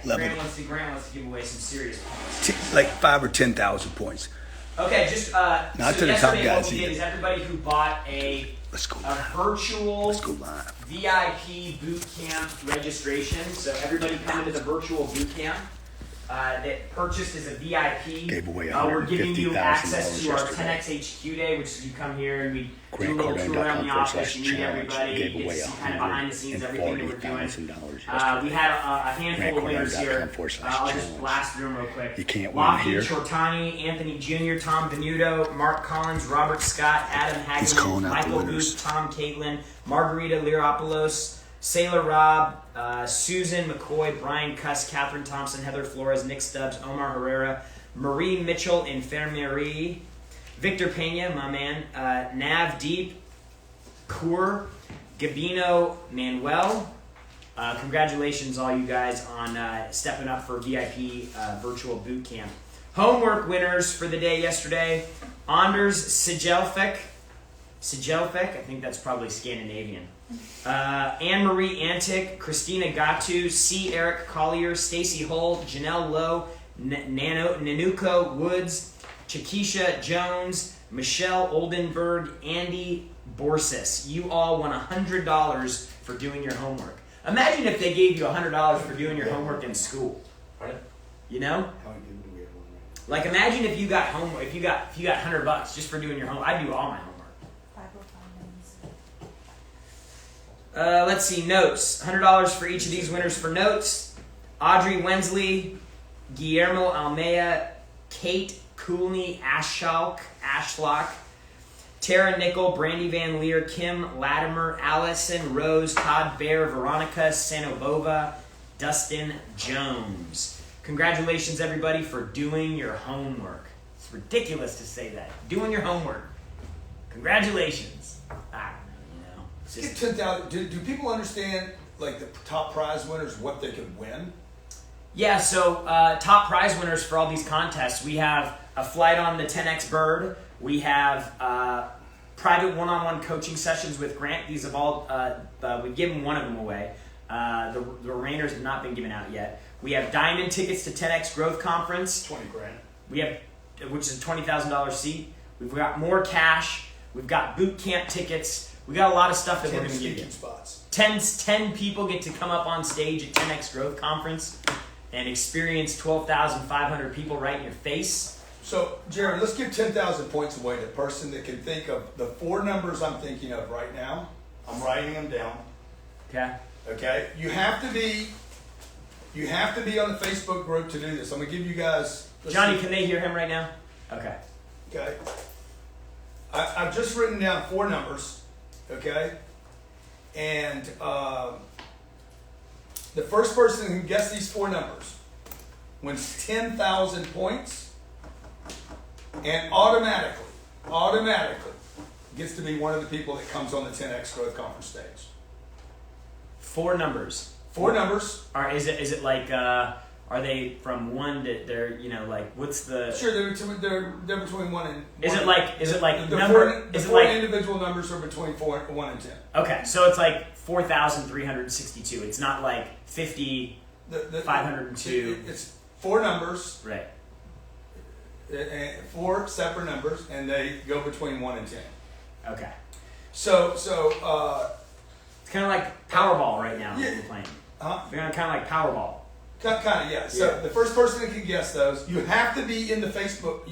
level. Grant wants to give away some serious points. Like 5,000 or 10,000 points. Okay, just not so to the top guys. What we did is everybody who bought a virtual VIP boot camp registration. So everybody coming to the virtual boot camp that purchased as a VIP. Gave away we're giving you access to our 10X HQ day, which is you come here and we do a little tour around the office. You meet everybody. You get to see kind of behind the scenes everything that we're doing. We had a handful of winners here. I'll just blast through them real quick. You can't win Lofty here. Chortani, Anthony Jr., Tom Venuto, Mark Collins, Robert Scott, Adam Hagelin, Michael Booth, Tom Caitlin, Margarita Liropoulos, Sailor Robb, Susan McCoy, Brian Cuss, Catherine Thompson, Heather Flores, Nick Stubbs, Omar Herrera, Marie Mitchell, Infermerie, Victor Pena, my man, Nav Deep, Coor, Gabino, Manuel. Congratulations, all you guys, on stepping up for VIP virtual boot camp. Homework winners for the day yesterday: Anders Sigelfec, I think that's probably Scandinavian. Anne-Marie Antic, Christina Gattu, C. Eric Collier, Stacy Hull, Janelle Lowe, Nanuko Woods, Chakisha Jones, Michelle Oldenburg, Andy Borsis. You all won $100 for doing your homework. Imagine if they gave you $100 for doing your homework in school. Right? You know? Like imagine if you got homework, if you got $100 just for doing your homework. I do all my homework. Let's see, notes. $100 for each of these winners for notes. Audrey Wensley, Guillermo Almea, Kate Coolney Ashlock, Tara Nickel, Brandy Van Leer, Kim Latimer, Allison Rose, Todd Bear, Veronica Sanobova, Dustin Jones. Congratulations, everybody, for doing your homework. It's ridiculous to say that. Doing your homework. Congratulations. Get 10,000. Do people understand, like, the top prize winners, what they can win? Yeah, so top prize winners for all these contests, we have a flight on the 10X Bird. We have private one-on-one coaching sessions with Grant. These have all, we've given one of them away. The remainders have not been given out yet. We have diamond tickets to 10X Growth Conference. 20 grand. We have, which is a $20,000 seat. We've got more cash. We've got boot camp tickets. We got a lot of stuff that we're going to give you. Spots. 10 people get to come up on stage at 10X Growth Conference and experience 12,500 people right in your face. So, Jared, let's give 10,000 points away to the person that can think of the 4 numbers I'm thinking of right now. I'm writing them down. Okay. You have to be on the Facebook group to do this. I'm going to give you guys... Johnny, can they hear him right now? Okay. I've just written down 4 numbers. Okay, and the first person who can guess these 4 numbers wins 10,000 points, and automatically gets to be one of the people that comes on the 10X Growth Conference stage. 4 numbers. 4 numbers. Is it like are they from 1 to they're like what's the? Sure, they're between 1 and. Is it like the number? The 4 individual numbers are between 1 and 10. Okay, so it's like 4,362. It's not like 502. It's 4 numbers. Right. 4 separate numbers, and they go between 1 and 10. Okay. So it's kind of like Powerball right now. Yeah. We're playing. Kind of like Powerball. Kind of, yeah. So the first person that can guess those, you have to be in the Facebook,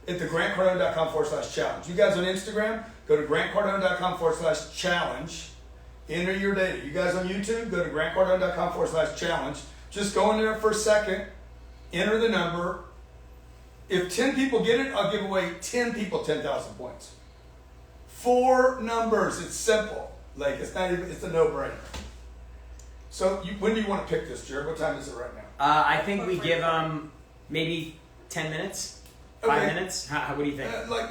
at the grantcardone.com/challenge. You guys on Instagram, go to grantcardone.com/challenge. Enter your data. You guys on YouTube, go to grantcardone.com/challenge. Just go in there for a second, enter the number. If 10 people get it, I'll give away 10 people 10,000 points. 4 numbers. It's simple. Like, it's a no-brainer. So when do you want to pick this, Jared? What time is it right now? I think we give them maybe 10 minutes, 5 minutes. What do you think? Like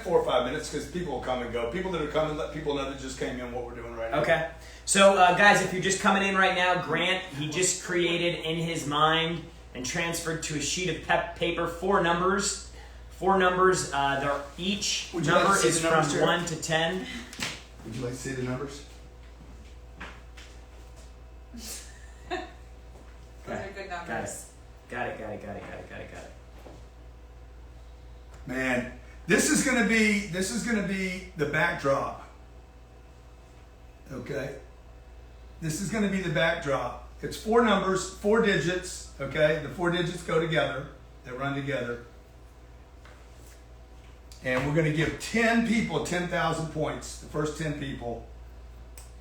4 or 5 minutes, because people will come and go. People that are coming, let people know that just came in what we're doing right now. Okay. So guys, if you're just coming in right now, Grant, he just created in his mind and transferred to a sheet of paper 4 numbers. 4 numbers. They're each number is from 1 to 10. Would you like to see the numbers? Those are good numbers. Got it. Man, this is gonna be the backdrop. Okay? This is gonna be the backdrop. It's 4 numbers, 4 digits, okay? The 4 digits go together, they run together. And we're gonna give 10 people 10,000 points, the first 10 people.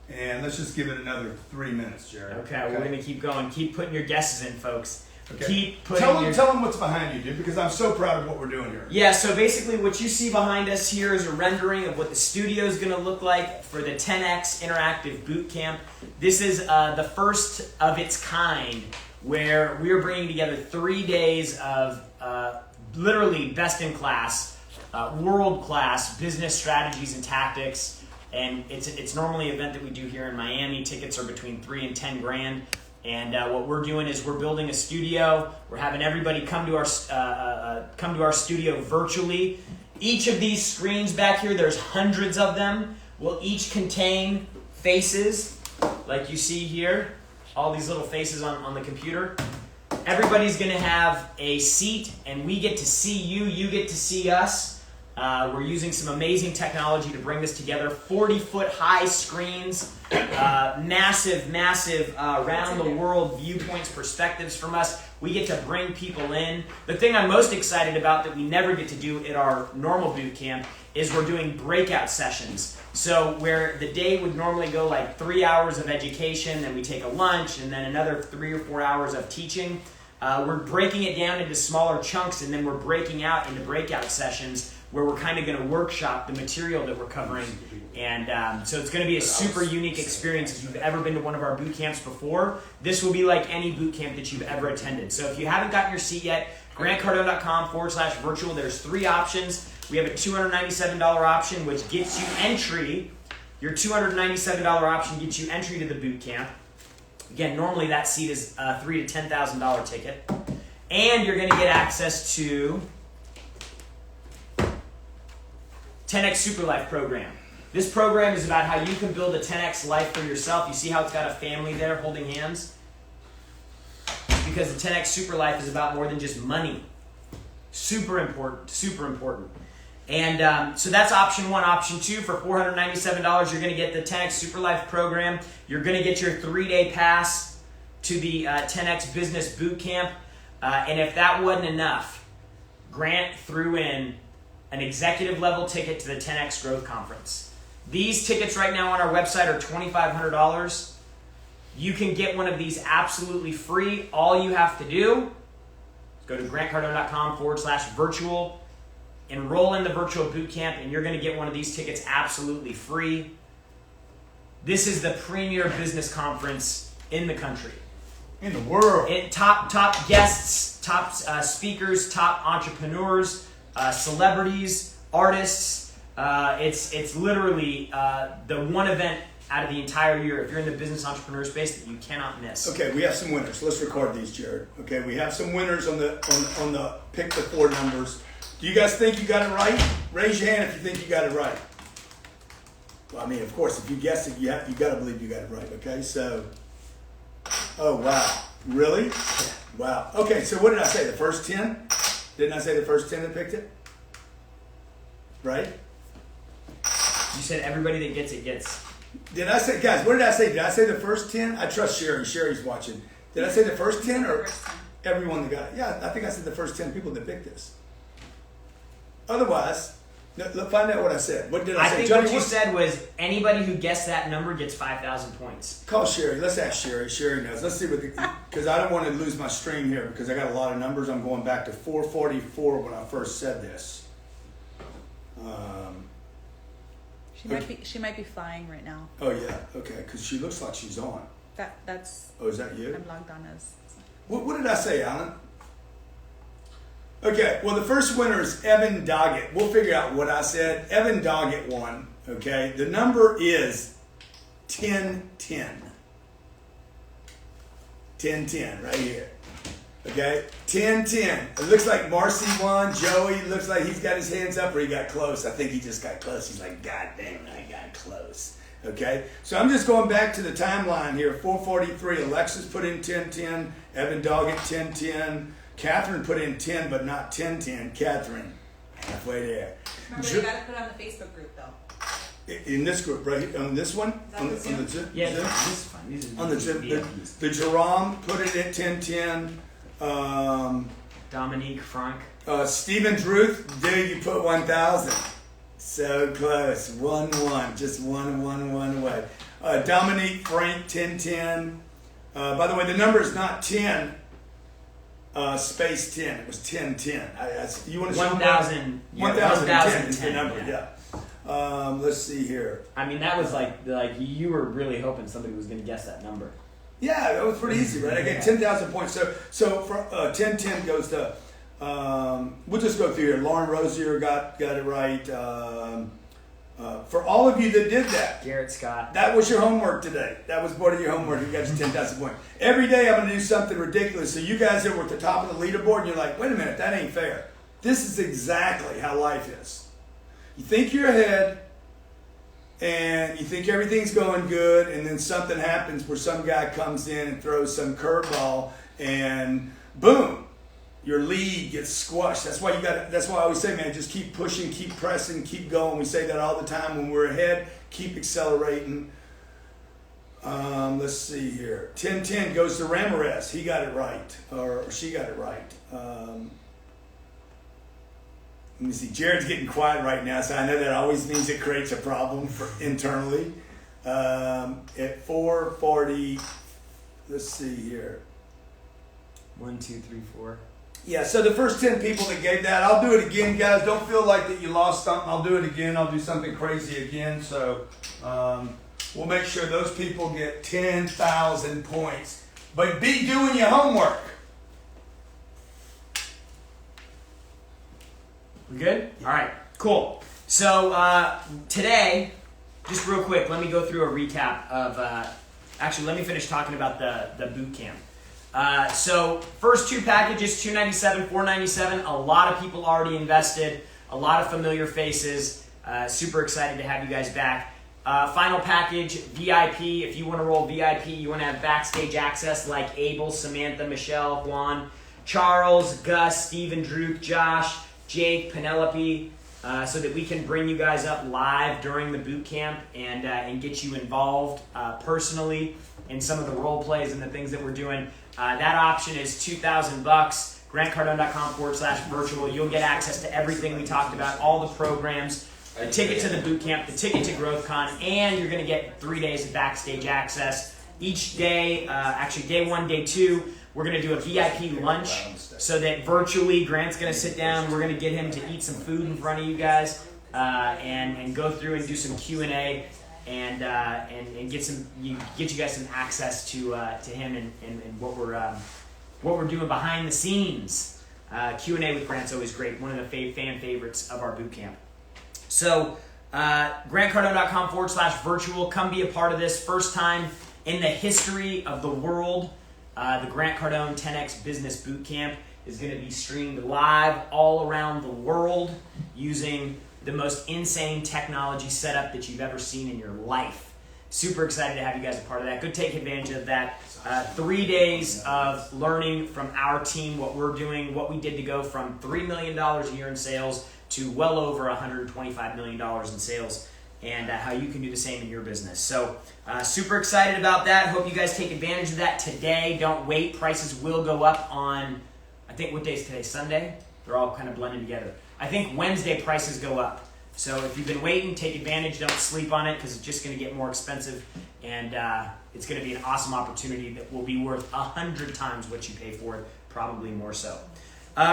And let's just give it another 3 minutes, Jared. Okay, we're gonna keep going. Keep putting your guesses in, folks. Okay. Keep putting Tell them what's behind you, dude, because I'm so proud of what we're doing here. Yeah, so basically what you see behind us here is a rendering of what the studio is going to look like for the 10X Interactive Boot Camp. This is the first of its kind where we're bringing together 3 days of literally best-in-class, world-class business strategies and tactics. And it's normally an event that we do here in Miami. Tickets are between $3 and $10 grand. And what we're doing is we're building a studio. We're having everybody come to our studio virtually. Each of these screens back here, there's hundreds of them, will each contain faces, like you see here, all these little faces on the computer. Everybody's going to have a seat, and we get to see you. You get to see us. We're using some amazing technology to bring this together. 40-foot high screens, massive round-the-world viewpoints, perspectives from us. We get to bring people in. The thing I'm most excited about that we never get to do at our normal boot camp is we're doing breakout sessions. So where the day would normally go like 3 hours of education, then we take a lunch, and then another 3 or 4 hours of teaching. We're breaking it down into smaller chunks, and then we're breaking out into breakout sessions where we're kind of going to workshop the material that we're covering. And so it's going to be a super unique experience. If you've ever been to one of our boot camps before, this will be like any boot camp that you've ever attended. So if you haven't gotten your seat yet, grantcardone.com/virtual. There's 3 options. We have a $297 option, which gets you entry. Your $297 option gets you entry to the boot camp. Again, normally that seat is a $3,000 to $10,000 ticket. And you're going to get access to 10X Super Life program. This program is about how you can build a 10X life for yourself. You see how it's got a family there holding hands? Because the 10X Super Life is about more than just money. Super important, super important. And so that's option 1. Option 2, for $497, you're going to get the 10X Super Life program. You're going to get your 3-day pass to the 10X Business Boot Camp. And if that wasn't enough, Grant threw in an executive level ticket to the 10X Growth Conference. These tickets right now on our website are $2,500. You can get one of these absolutely free. All you have to do is go to grantcardone.com/virtual, enroll in the virtual boot camp, and you're going to get one of these tickets absolutely free. This is the premier business conference in the country. In the world. Top guests, top speakers, top entrepreneurs, celebrities, artists. It's literally the one event out of the entire year, if you're in the business entrepreneur space, that you cannot miss. Okay, we have some winners. Let's record these, Jared. Okay, we have some winners on the pick the 4 numbers. Do you guys think you got it right? Raise your hand if you think you got it right. Well, I mean, of course, if you guessed it, you got to believe you got it right. Okay, so, oh wow, really? Wow. Okay, so what did I say? The first 10? Didn't I say the first 10 that picked it? Right? You said everybody that gets it gets. Did I say, guys, what did I say? Did I say the first 10? I trust Sherry. Sherry's watching. Did I say the first 10 or everyone that got it? Yeah, I think I said the first 10 people that picked this. Otherwise, find out what I said. What did I say? I think Johnny, what you said was anybody who guessed that number gets 5,000 points. Call Sherry. Let's ask Sherry. Sherry knows. Let's see what because I don't want to lose my stream here because I got a lot of numbers. I'm going back to 444 when I first said this. She might be flying right now. Oh yeah, okay, because she looks like she's on. That's. Oh, is that you? I'm logged on as. What did I say, Alan? Okay, well the first winner is Evan Doggett. We'll figure out what I said. Evan Doggett won. Okay, the number is 1010. 1010 right here. Okay, 1010. It looks like Marcy won. Joey looks like he's got his hands up or he got close. I think he just got close. He's like, God damn, I got close. Okay, so I'm just going back to the timeline here. 443, Alexis put in 1010, Evan Doggett 1010, Catherine put in 10, but not 1010. Catherine, halfway there. Remember, you got to put it on the Facebook group, though. In this group, right? On this one? On the Zoom? Yeah, this is fun. These are On the Zoom. The Jerome put it at 1010. Dominique, Frank. Stephen Druth, dude, you put 1,000. So close. 1-1. Just 1 away. Dominique, Frank, 1010. By the way, the number is not 10. Space 10. It was 1010. You want to show 1,000. 1,010 is the number. Yeah. Let's see here. I mean, that was like you were really hoping somebody was going to guess that number. Yeah, that was pretty easy, right? I get 10,000 points. So for 1010 goes to. We'll just go through here. Lauren Rosier got it right. For all of you that did that, Garrett Scott. that was your homework today. That was part of your homework. You got your 10,000 points. Every day I'm going to do something ridiculous. So you guys that were at the top of the leaderboard, and you're like, wait a minute, that ain't fair. This is exactly how life is. You think you're ahead, and you think everything's going good, and then something happens where some guy comes in and throws some curveball, and boom, your lead gets squashed. That's why that's why I always say, man, just keep pushing, keep pressing, keep going. We say that all the time when we're ahead. Keep accelerating. Let's see here. 1010 goes to Ramirez. He got it right, or she got it right. Let me see. Jared's getting quiet right now, so I know that always means it creates a problem internally. At 440, let's see here. 1, 2, 3, 4. Yeah, so the first 10 people that gave that, I'll do it again, guys. Don't feel like that you lost something. I'll do it again. I'll do something crazy again. So we'll make sure those people get 10,000 points. But be doing your homework. We good? All right, cool. So today, just real quick, let me go through a recap of, actually, let me finish talking about the boot camp. So first two packages, $297, $497. A lot of people already invested. A lot of familiar faces. Super excited to have you guys back. Final package, VIP. If you want to roll VIP, you want to have backstage access like Abel, Samantha, Michelle, Juan, Charles, Gus, Stephen, Drew, Josh, Jake, Penelope, so that we can bring you guys up live during the boot camp and get you involved personally in some of the role plays and the things that we're doing. That option is $2,000. GrantCardone.com/virtual. You'll get access to everything we talked about, all the programs, the ticket to the boot camp, the ticket to GrowthCon, and you're going to get 3 days of backstage access. Each day, actually day 1, day 2, we're going to do a VIP lunch so that virtually Grant's going to sit down. We're going to get him to eat some food in front of you guys and go through and do some Q&A and get you guys some access to him and what we're doing behind the scenes. Q&A with Grant's always great. One of the fan favorites of our boot camp. So GrantCardone.com/virtual. Come be a part of this. First time in the history of the world. The Grant Cardone 10X Business Bootcamp is going to be streamed live all around the world using the most insane technology setup that you've ever seen in your life. Super excited to have you guys a part of that. Go take advantage of that. 3 days of learning from our team, what we're doing, what we did to go from $3 million a year in sales to well over $125 million in sales, and how you can do the same in your business. So super excited about that. Hope you guys take advantage of that today. Don't wait. Prices will go up on, I think, what day is today? Sunday? They're all kind of blending together. I think Wednesday prices go up. So if you've been waiting, take advantage. Don't sleep on it because it's just going to get more expensive. And it's going to be an awesome opportunity that will be worth 100 times what you pay for it, probably more so.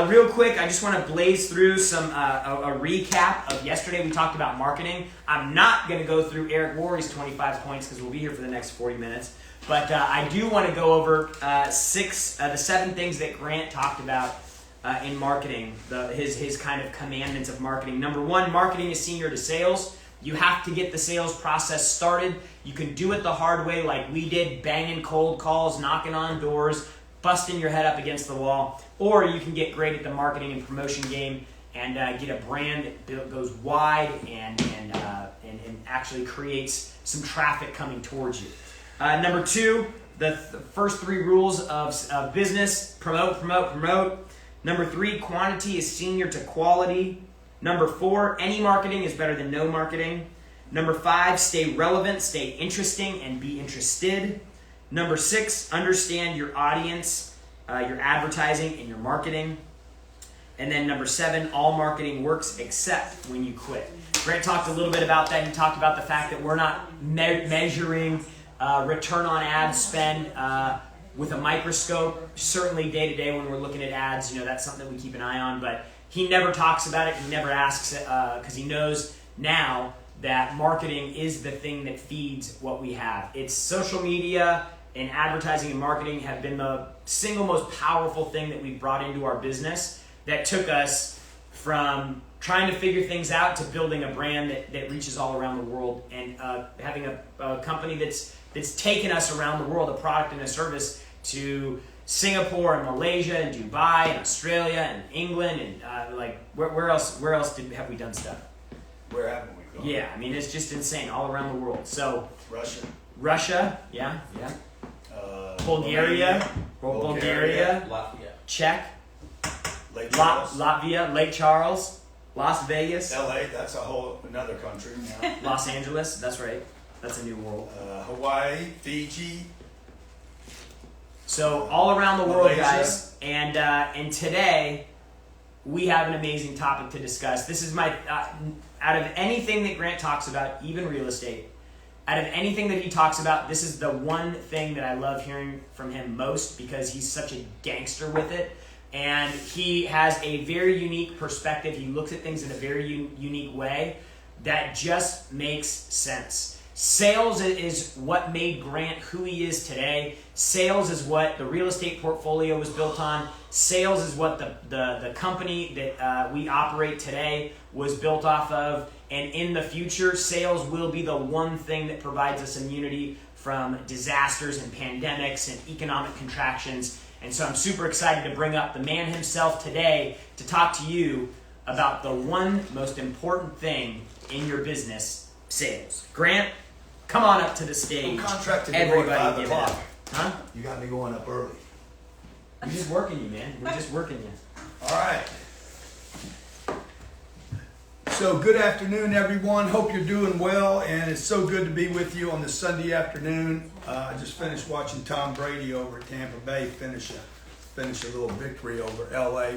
Real quick, I just want to blaze through some a recap of yesterday. We talked about marketing. I'm not going to go through Eric Worre's 25 points because we'll be here for the next 40 minutes. But I do want to go over the 7 things that Grant talked about in marketing, his kind of commandments of marketing. Number 1, marketing is senior to sales. You have to get the sales process started. You can do it the hard way like we did, banging cold calls, knocking on doors, busting your head up against the wall, or you can get great at the marketing and promotion game and get a brand that goes wide and and actually creates some traffic coming towards you. Number 2, the first 3 rules of business: promote, promote, promote. Number 3, quantity is senior to quality. Number 4, any marketing is better than no marketing. Number 5, stay relevant, stay interesting, and be interested. Number 6, understand your audience, your advertising, and your marketing. And then number 7, all marketing works except when you quit. Grant talked a little bit about that. He talked about the fact that we're not measuring return on ad spend with a microscope. Certainly day to day when we're looking at ads, that's something that we keep an eye on. But he never talks about it. He never asks it because he knows now that marketing is the thing that feeds what we have. It's social media and advertising and marketing have been the single most powerful thing that we've brought into our business that took us from trying to figure things out to building a brand that reaches all around the world, and having a company that's taken us around the world, a product and a service, to Singapore and Malaysia and Dubai and Australia and England and where else have we done stuff? Where haven't we gone? Yeah, I mean, it's just insane all around the world. So Russia, yeah. Bulgaria, Latvia, Czech, Latvia, Lake Charles, Las Vegas, LA, that's another country now. Los Angeles, that's right. That's a new world. Hawaii, Fiji. So all around the world, Malaysia. guys. And today we have an amazing topic to discuss. This is my out of anything that Grant talks about, even real estate, out of anything that he talks about, this is the one thing that I love hearing from him most, because he's such a gangster with it. And he has a very unique perspective. He looks at things in a very unique way that just makes sense. Sales is what made Grant who he is today. Sales is what the real estate portfolio was built on. Sales is what the company that we operate today was built off of. And in the future, sales will be the one thing that provides us immunity from disasters and pandemics and economic contractions. And so I'm super excited to bring up the man himself today to talk to you about the one most important thing in your business, sales. Grant, come on up to the stage. I'm contracted to go at 5 give it up. o'clock. Huh? You got me going up early. We're just working you, man. We're just working you. All right. So good afternoon, everyone. Hope you're doing well, and it's so good to be with you on this Sunday afternoon. I just finished watching Tom Brady over at Tampa Bay finish a little victory over LA.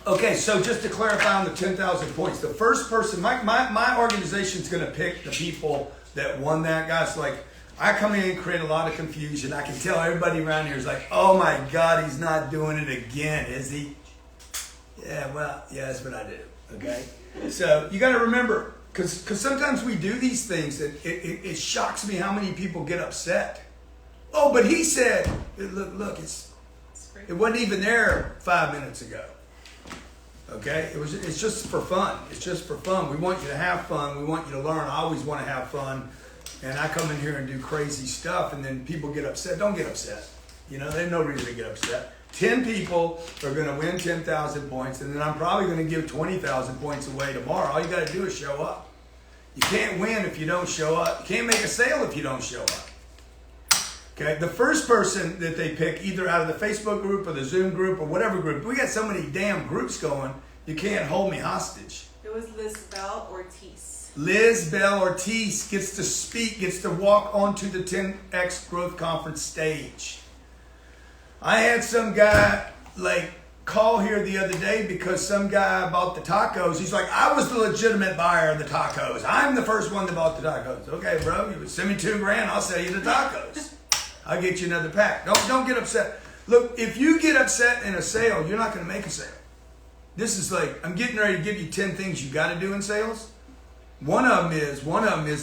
Okay, so just to clarify on the 10,000 points, the first person, my organization's going to pick the people that won that, guys. Like, I come in and create a lot of confusion. I can tell everybody around here is like, oh my God, he's not doing it again, is he? Yeah, well, yeah, that's what I do. Okay, so you got to remember, because sometimes we do these things that it shocks me how many people get upset. Oh, but he said, look, it wasn't even there 5 minutes ago. Okay, it's just for fun. It's just for fun. We want you to have fun. We want you to learn. I always want to have fun, and I come in here and do crazy stuff, and then people get upset. Don't get upset. There's no reason to get upset. 10 people are going to win 10,000 points, and then I'm probably going to give 20,000 points away tomorrow. All you got to do is show up. You can't win if you don't show up. You can't make a sale if you don't show up. Okay, the first person that they pick, either out of the Facebook group or the Zoom group or whatever group, we got so many damn groups going, you can't hold me hostage. It was Lizbel Ortiz. Lizbel Ortiz gets to speak, gets to walk onto the 10X Growth Conference stage. I had some guy call here the other day because some guy bought the tacos. He's like, I was the legitimate buyer of the tacos. I'm the first one that bought the tacos. Okay, bro, you would send me $2,000, I'll sell you the tacos. I'll get you another pack. Don't get upset. Look, if you get upset in a sale, you're not going to make a sale. This is I'm getting ready to give you 10 things you got to do in sales. One of them is,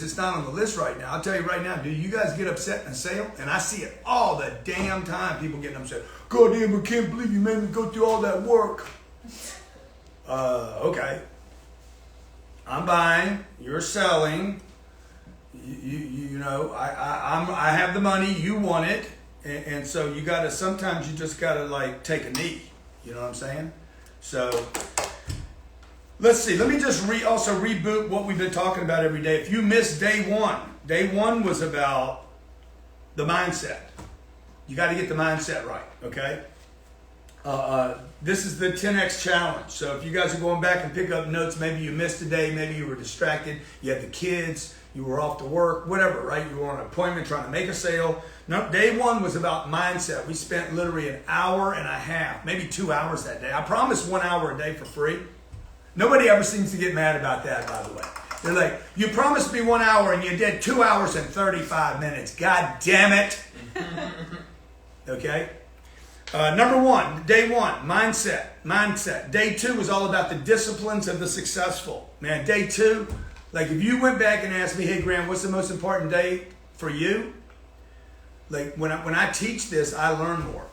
it's not on the list right now. I'll tell you right now, do you guys get upset in a sale? And I see it all the damn time, people getting upset. God damn, I can't believe you made me go through all that work. Okay. I'm buying, you're selling. I have the money, you want it. And so sometimes you just got to take a knee. You know what I'm saying? So Let's see. Let me just also reboot what we've been talking about every day. If you missed day one was about the mindset. You got to get the mindset right, okay? This is the 10X challenge. So if you guys are going back and pick up notes, maybe you missed a day, maybe you were distracted, you had the kids, you were off to work, whatever, right? You were on an appointment trying to make a sale. No, day one was about mindset. We spent literally an hour and a half, maybe 2 hours that day. I promised 1 hour a day for free. Nobody ever seems to get mad about that, by the way. They're like, you promised me 1 hour and you did 2 hours and 35 minutes. God damn it. Okay? Number one, day one, mindset. Day two was all about the disciplines of the successful. Man, day two, like if you went back and asked me, hey Graham, what's the most important day for you? Like when I teach this, I learn more.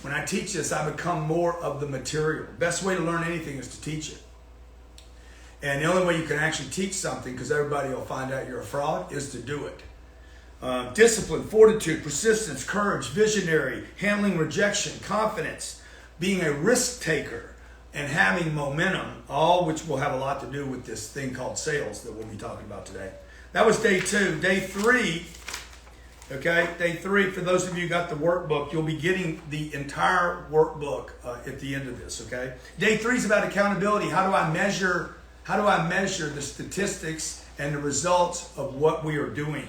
When I teach this, I become more of the material. Best way to learn anything is to teach it. And the only way you can actually teach something, because everybody will find out you're a fraud, is to do it. Discipline, fortitude, persistence, courage, visionary, handling rejection, confidence, being a risk taker, and having momentum, all which will have a lot to do with this thing called sales that we'll be talking about today. That was day two. Day three, okay, day three, for those of you who got the workbook, you'll be getting the entire workbook at the end of this, okay? Day three is about accountability. How do I measure the statistics and the results of what we are doing?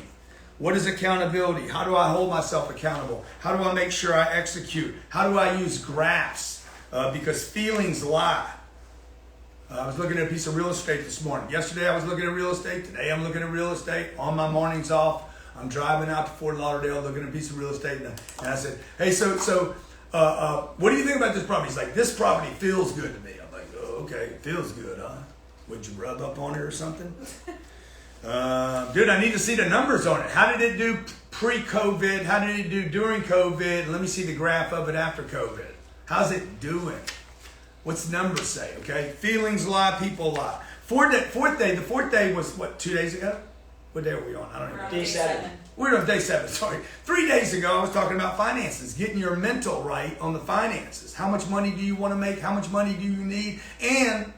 What is accountability? How do I hold myself accountable? How do I make sure I execute? How do I use graphs? Because feelings lie. I was looking at a piece of real estate this morning. Yesterday I was looking at real estate. Today I'm looking at real estate. On my mornings off, I'm driving out to Fort Lauderdale looking at a piece of real estate. And I said, hey, so what do you think about this property? He's like, this property feels good to me. I'm like, oh, okay, it feels good, huh? Would you rub up on it or something? Dude, I need to see the numbers on it. How did it do pre-COVID? How did it do during COVID? Let me see the graph of it after COVID. How's it doing? What's the numbers say, okay? Feelings lie, people lie. The fourth day was, what, 2 days ago? What day are we on? I don't even know. Day 7. We're on day 7, sorry. 3 days ago, I was talking about finances, getting your mental right on the finances. How much money do you want to make? How much money do you need? And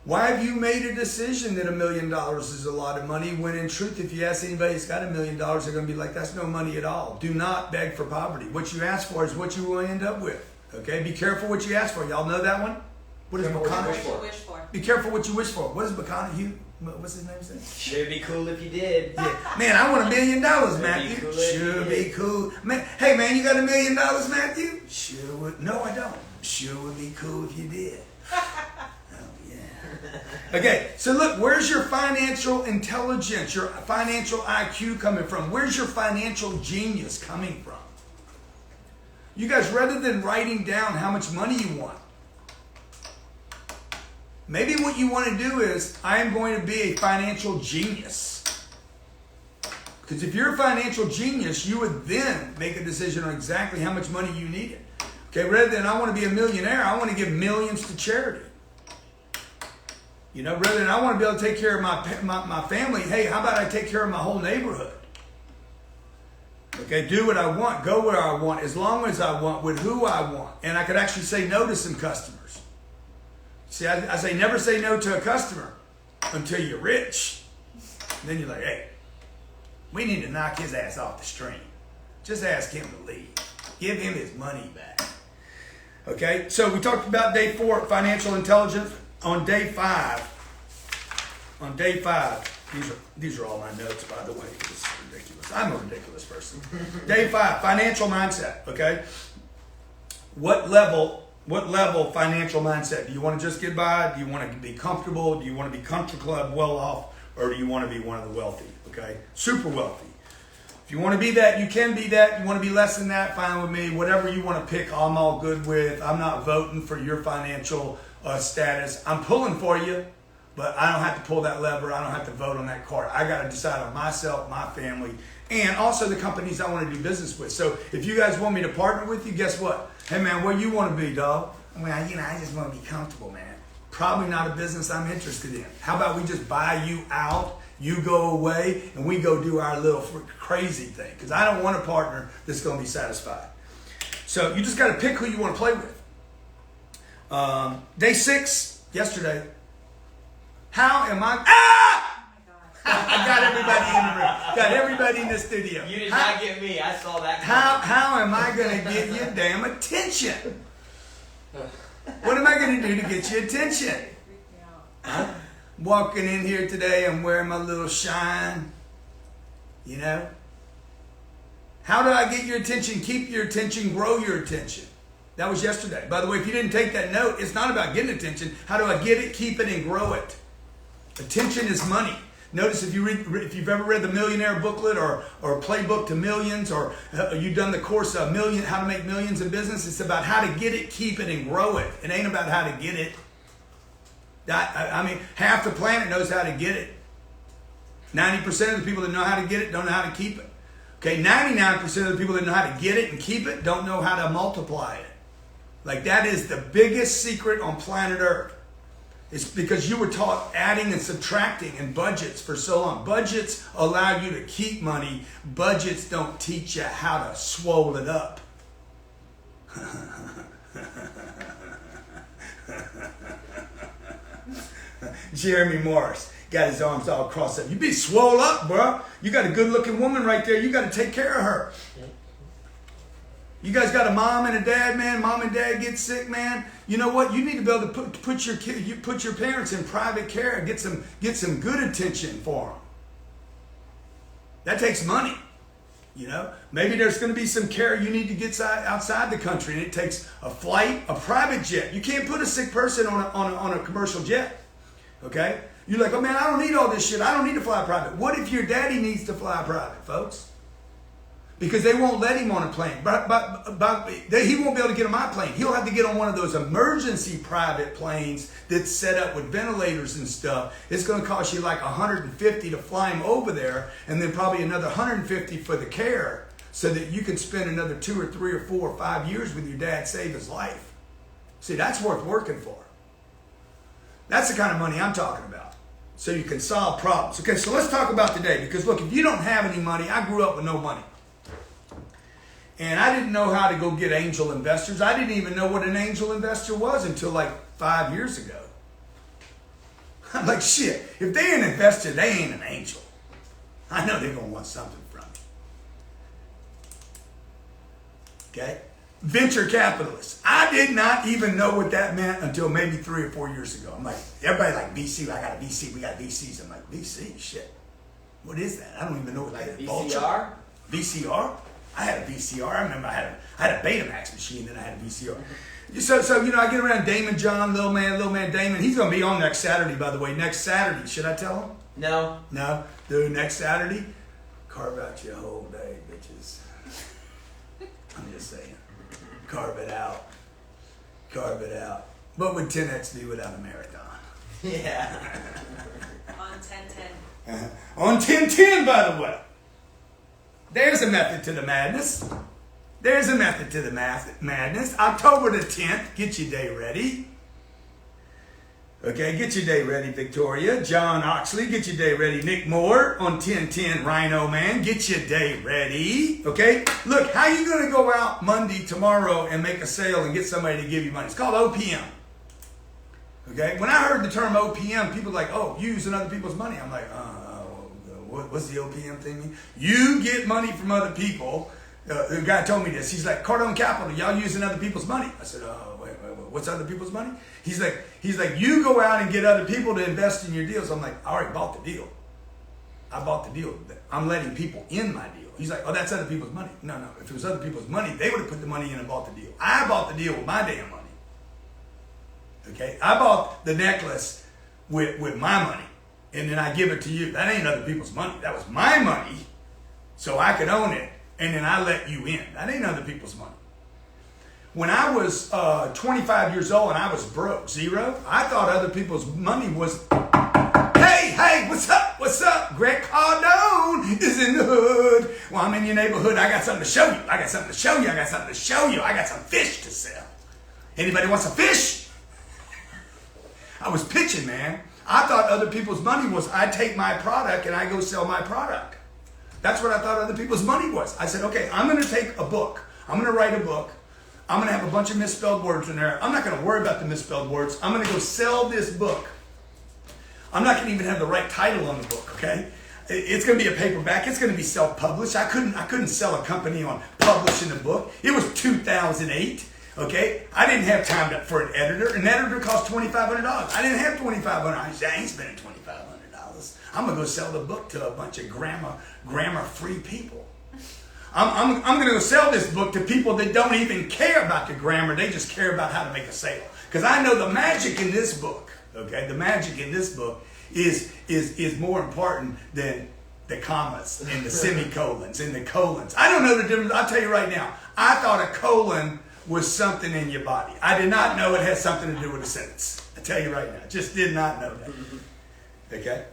why have you made a decision that $1 million is a lot of money when in truth, if you ask anybody that's got $1 million, they're going to be like, that's no money at all. Do not beg for poverty. What you ask for is what you will end up with. Okay? Be careful what you ask for. Y'all know that one? What is McConaughey? Be careful what you wish for. What is McConaughey? What's his name say? Sure be cool if you did. Yeah. Man, I want $1 million, Matthew. Cool sure be cool. Man, hey man, you got $1 million, Matthew? Sure would. No, I don't. Sure would be cool if you did. Okay, so look, where's your financial intelligence, your financial IQ coming from? Where's your financial genius coming from? You guys, rather than writing down how much money you want, maybe what you want to do is, I am going to be a financial genius. Because if you're a financial genius, you would then make a decision on exactly how much money you needed. Okay, rather than I want to be a millionaire, I want to give millions to charity. You know, rather than I want to be able to take care of my family, hey, how about I take care of my whole neighborhood? Okay, do what I want, go where I want, as long as I want, with who I want. And I could actually say no to some customers. See, I say never say no to a customer until you're rich. And then you're like, hey, we need to knock his ass off the stream. Just ask him to leave. Give him his money back. Okay, so we talked about day 4, financial intelligence. On day 5, these are all my notes, by the way. This is ridiculous. I'm a ridiculous person. Day 5, financial mindset, okay? What level financial mindset? Do you want to just get by? Do you want to be comfortable? Do you want to be country club well off? Or do you want to be one of the wealthy, okay? Super wealthy. If you want to be that, you can be that. You want to be less than that, fine with me. Whatever you want to pick, I'm all good with. I'm not voting for your financial status. I'm pulling for you, but I don't have to pull that lever. I don't have to vote on that card. I got to decide on myself, my family, and also the companies I want to do business with. So if you guys want me to partner with you, guess what? Hey man, where you want to be, dog? Well, I just want to be comfortable, man. Probably not a business I'm interested in. How about we just buy you out, you go away, and we go do our little crazy thing? Because I don't want a partner that's going to be satisfied. So you just got to pick who you want to play with. Day 6, yesterday. How am I? Ah! I got everybody in the room. Got everybody in the studio. You did not get me. I saw that. How am I going to get your damn attention? What am I going to do to get your attention? Walking in here today, I'm wearing my little shine. You know? How do I get your attention, keep your attention, grow your attention? That was yesterday. By the way, if you didn't take that note, it's not about getting attention. How do I get it, keep it, and grow it? Attention is money. Notice if you've ever read the Millionaire booklet or Playbook to Millions, or you've done the course How to Make Millions in Business, it's about how to get it, keep it, and grow it. It ain't about how to get it. I mean, half the planet knows how to get it. 90% of the people that know how to get it don't know how to keep it. Okay, 99% of the people that know how to get it and keep it don't know how to multiply it. Like, that is the biggest secret on planet Earth. It's because you were taught adding and subtracting and budgets for so long. Budgets allow you to keep money. Budgets don't teach you how to swole it up. Jeremy Morris got his arms all crossed up. You be swole up, bro. You got a good-looking woman right there. You got to take care of her. You guys got a mom and a dad, man. Mom and dad get sick, man. You know what? You need to be able to put your parents in private care. Get some good attention for them. That takes money. You know, maybe there's going to be some care you need to get outside the country, and it takes a flight, a private jet. You can't put a sick person on a commercial jet. Okay? You're like, oh man, I don't need all this shit. I don't need to fly private. What if your daddy needs to fly private, folks? Because they won't let him on a plane. He won't be able to get on my plane. He'll have to get on one of those emergency private planes that's set up with ventilators and stuff. It's going to cost you like $150 to fly him over there, and then probably another $150 for the care, so that you can spend another 2 or 3 or 4 or 5 years with your dad, save his life. See, that's worth working for. That's the kind of money I'm talking about. So you can solve problems. Okay, so let's talk about today. Because look, if you don't have any money, I grew up with no money. And I didn't know how to go get angel investors. I didn't even know what an angel investor was until like 5 years ago. I'm like, shit, if they ain't an investor, they ain't an angel. I know they're going to want something from me. Okay? Venture capitalists. I did not even know what that meant until maybe 3 or 4 years ago. I'm like, everybody like VC, I got a VC, we got VCs. I'm like, VC? Shit. What is that? I don't even know what that is. VCR? VCR? I had a VCR. I remember I had a Betamax machine, then I had a VCR. So you know, I get around Damon John, little man Damon. He's going to be on next Saturday, by the way. Next Saturday. Should I tell him? No. No? Dude, next Saturday, carve out your whole day, bitches. I'm just saying. Carve it out. Carve it out. What would 10X do without a marathon? Yeah. On 10-10. On 10-10, by the way. There's a method to the madness. There's a method to the madness. October the 10th. Get your day ready. Okay, get your day ready, Victoria. John Oxley, get your day ready. Nick Moore on 10-10, Rhino Man. Get your day ready. Okay? Look, how you going to go out Monday, tomorrow, and make a sale and get somebody to give you money? It's called OPM. Okay? When I heard the term OPM, people were like, oh, you using other people's money. I'm like, what's the OPM thing mean? You get money from other people. The guy told me this. He's like, Cardone Capital, y'all using other people's money. I said, wait, what's other people's money? He's like, you go out and get other people to invest in your deals. I'm like, I already bought the deal. I bought the deal. I'm letting people in my deal. He's like, oh, that's other people's money. No. If it was other people's money, they would have put the money in and bought the deal. I bought the deal with my damn money. Okay? I bought the necklace with my money. And then I give it to you. That ain't other people's money. That was my money, so I could own it. And then I let you in. That ain't other people's money. When I was 25 years old and I was broke, zero, I thought other people's money was, hey, what's up? Greg Cardone is in the hood. Well, I'm in your neighborhood. I got something to show you. I got some fish to sell. Anybody want some fish? I was pitching, man. I thought other people's money was I take my product and I go sell my product. That's what I thought other people's money was. I said, okay, I'm going to take a book. I'm going to write a book. I'm going to have a bunch of misspelled words in there. I'm not going to worry about the misspelled words. I'm going to go sell this book. I'm not going to even have the right title on the book, okay? It's going to be a paperback. It's going to be self-published. I couldn't sell a company on publishing a book. It was 2008, okay? I didn't have time for an editor. An editor cost $2,500. I didn't have $2,500. I ain't spending $2,500. I'm going to go sell the book to a bunch of grammar-free people. I'm going to go sell this book to people that don't even care about the grammar. They just care about how to make a sale. Because I know the magic in this book, okay? The magic in this book is more important than the commas and the semicolons and the colons. I don't know the difference. I'll tell you right now. I thought a colon was something in your body. I did not know it had something to do with a sentence. I tell you right now. Just did not know that. Okay?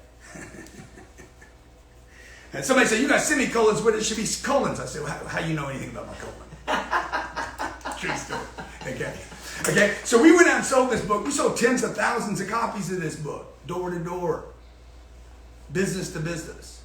And somebody said, you got semicolons, but it should be colons. I said, well, how you know anything about my colon? True story. Okay. So we went out and sold this book. We sold tens of thousands of copies of this book. Door to door. Business to business.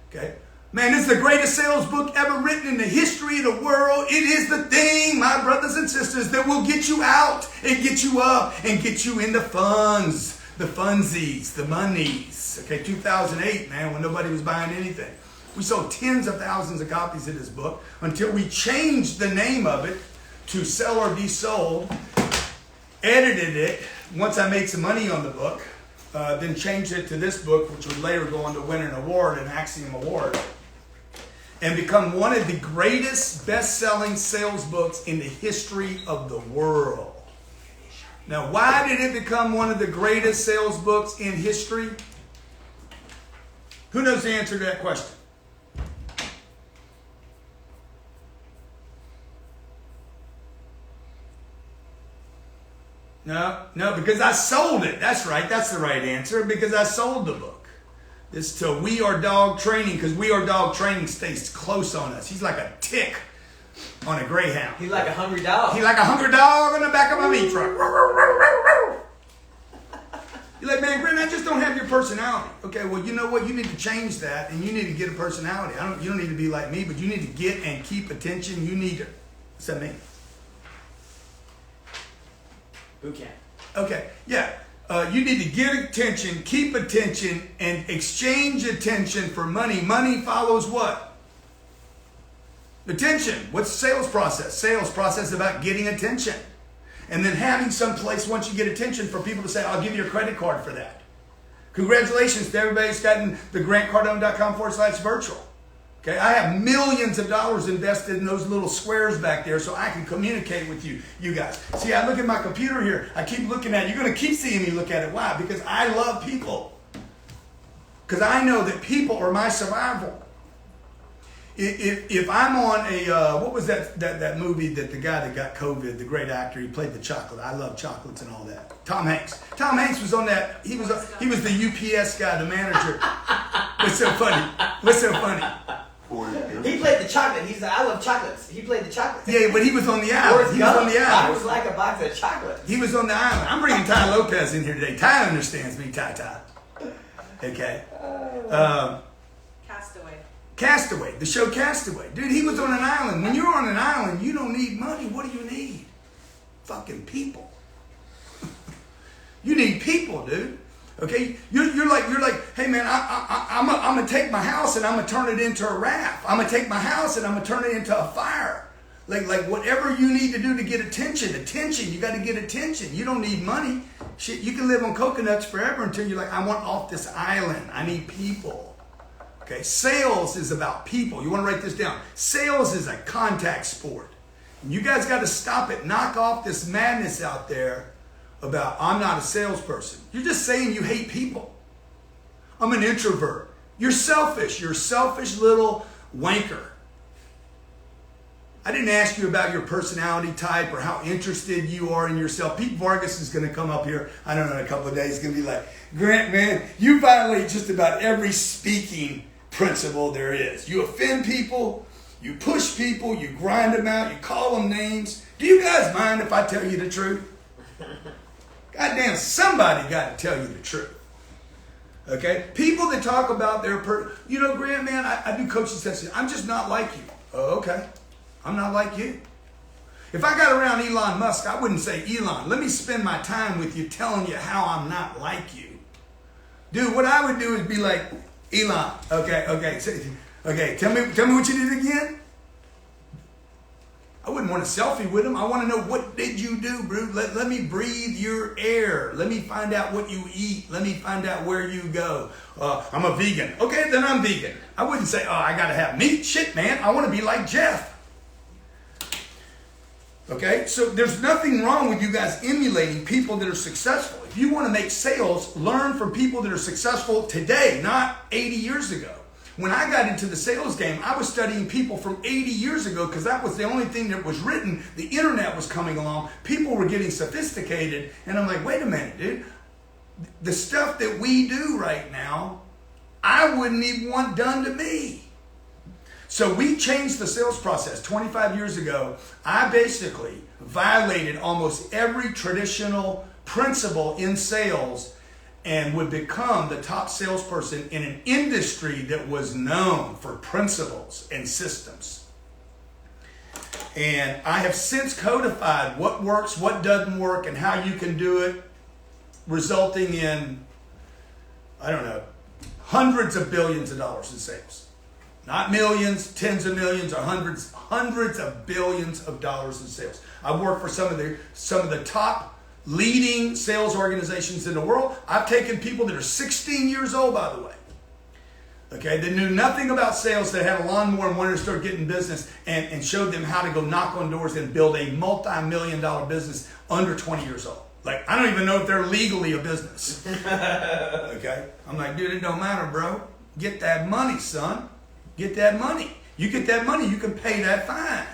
Okay. Man, this is the greatest sales book ever written in the history of the world. It is the thing, my brothers and sisters, that will get you out and get you up and get you in the funds. The funsies, the monies. Okay, 2008, man, when nobody was buying anything. We sold tens of thousands of copies of this book until we changed the name of it to Sell or Be Sold, edited it once I made some money on the book, then changed it to this book, which would later go on to win an award, an Axiom Award, and become one of the greatest best-selling sales books in the history of the world. Now, why did it become one of the greatest sales books in history? Who knows the answer to that question? No, because I sold it. That's right. That's the right answer. Because I sold the book. It's to We Are Dog Training, because We Are Dog Training stays close on us. He's like a tick on a greyhound. He's like a hungry dog. He's like a hungry dog on the back of my meat truck. You're like, man, Brent, I just don't have your personality. Okay, well, you know what? You need to change that, and you need to get a personality. You don't need to be like me, but you need to get and keep attention. You need to. What's that mean? Boot camp. Okay, yeah. You need to get attention, keep attention, and exchange attention for money. Money follows what? Attention. What's the sales process? Sales process is about getting attention. And then having some place, once you get attention, for people to say, I'll give you a credit card for that. Congratulations to everybody who's gotten the grantcardone.com/virtual. Okay, I have millions of dollars invested in those little squares back there so I can communicate with you guys. See, I look at my computer here. I keep looking at it. You're going to keep seeing me look at it. Why? Because I love people. Because I know that people are my survival. If I'm on a, what was that movie that the guy that got COVID, the great actor, he played the chocolate. I love chocolates and all that. Tom Hanks. Tom Hanks was on that. He was the UPS guy, the manager. What's so funny? He played the chocolate. I love chocolates. He played the chocolate. Yeah, but he was on the island. He was on the I island. was like a box of chocolates. He was on the island. I'm bringing Ty Lopez in here today. Ty understands me, Ty. Okay. Castaway, the show Castaway. Dude, he was on an island. When you're on an island, you don't need money. What do you need? Fucking people. You need people, dude. Okay? You're like, hey man, I'm gonna take my house and I'm gonna turn it into a raft. I'm gonna take my house and I'm gonna turn it into a fire. Like whatever you need to do to get attention, you got to get attention. You don't need money. Shit, you can live on coconuts forever until you're like, I want off this island. I need people. Okay, sales is about people. You want to write this down. Sales is a contact sport. And you guys got to stop it. Knock off this madness out there about I'm not a salesperson. You're just saying you hate people. I'm an introvert. You're selfish. You're a selfish little wanker. I didn't ask you about your personality type or how interested you are in yourself. Pete Vargas is going to come up here, I don't know, in a couple of days. He's going to be like, Grant, man, you violate just about every speaking principle there is. You offend people, you push people, you grind them out, you call them names. Do you guys mind if I tell you the truth? Goddamn, somebody got to tell you the truth. Okay? People that talk about their Grant, man, I do coaching sessions. I'm just not like you. Oh, okay. I'm not like you. If I got around Elon Musk, I wouldn't say, Elon, let me spend my time with you telling you how I'm not like you. Dude, what I would do is be like, Elon, okay, tell me what you did again. I wouldn't want a selfie with him. I want to know, what did you do, bro? Let me breathe your air. Let me find out what you eat. Let me find out where you go. I'm a vegan. Okay, then I'm vegan. I wouldn't say, I got to have meat. Shit, man. I want to be like Jeff. Okay, so there's nothing wrong with you guys emulating people that are successful. If you want to make sales, learn from people that are successful today, not 80 years ago. When I got into the sales game, I was studying people from 80 years ago because that was the only thing that was written. The internet was coming along. People were getting sophisticated. And I'm like, wait a minute, dude. The stuff that we do right now, I wouldn't even want done to me. So we changed the sales process 25 years ago. I basically violated almost every traditional principle in sales and would become the top salesperson in an industry that was known for principles and systems. And I have since codified what works, what doesn't work, and how you can do it, resulting in, I don't know, hundreds of billions of dollars in sales. Not millions, tens of millions, or hundreds of billions of dollars in sales. I've worked for some of the top leading sales organizations in the world. I've taken people that are 16 years old, by the way. Okay, they knew nothing about sales. They had a lawnmower and wanted to start getting business, and showed them how to go knock on doors and build a multi-million-dollar business under 20 years old. Like, I don't even know if they're legally a business. Okay, I'm like, dude, it don't matter, bro. Get that money, son. Get that money. You get that money, you can pay that fine.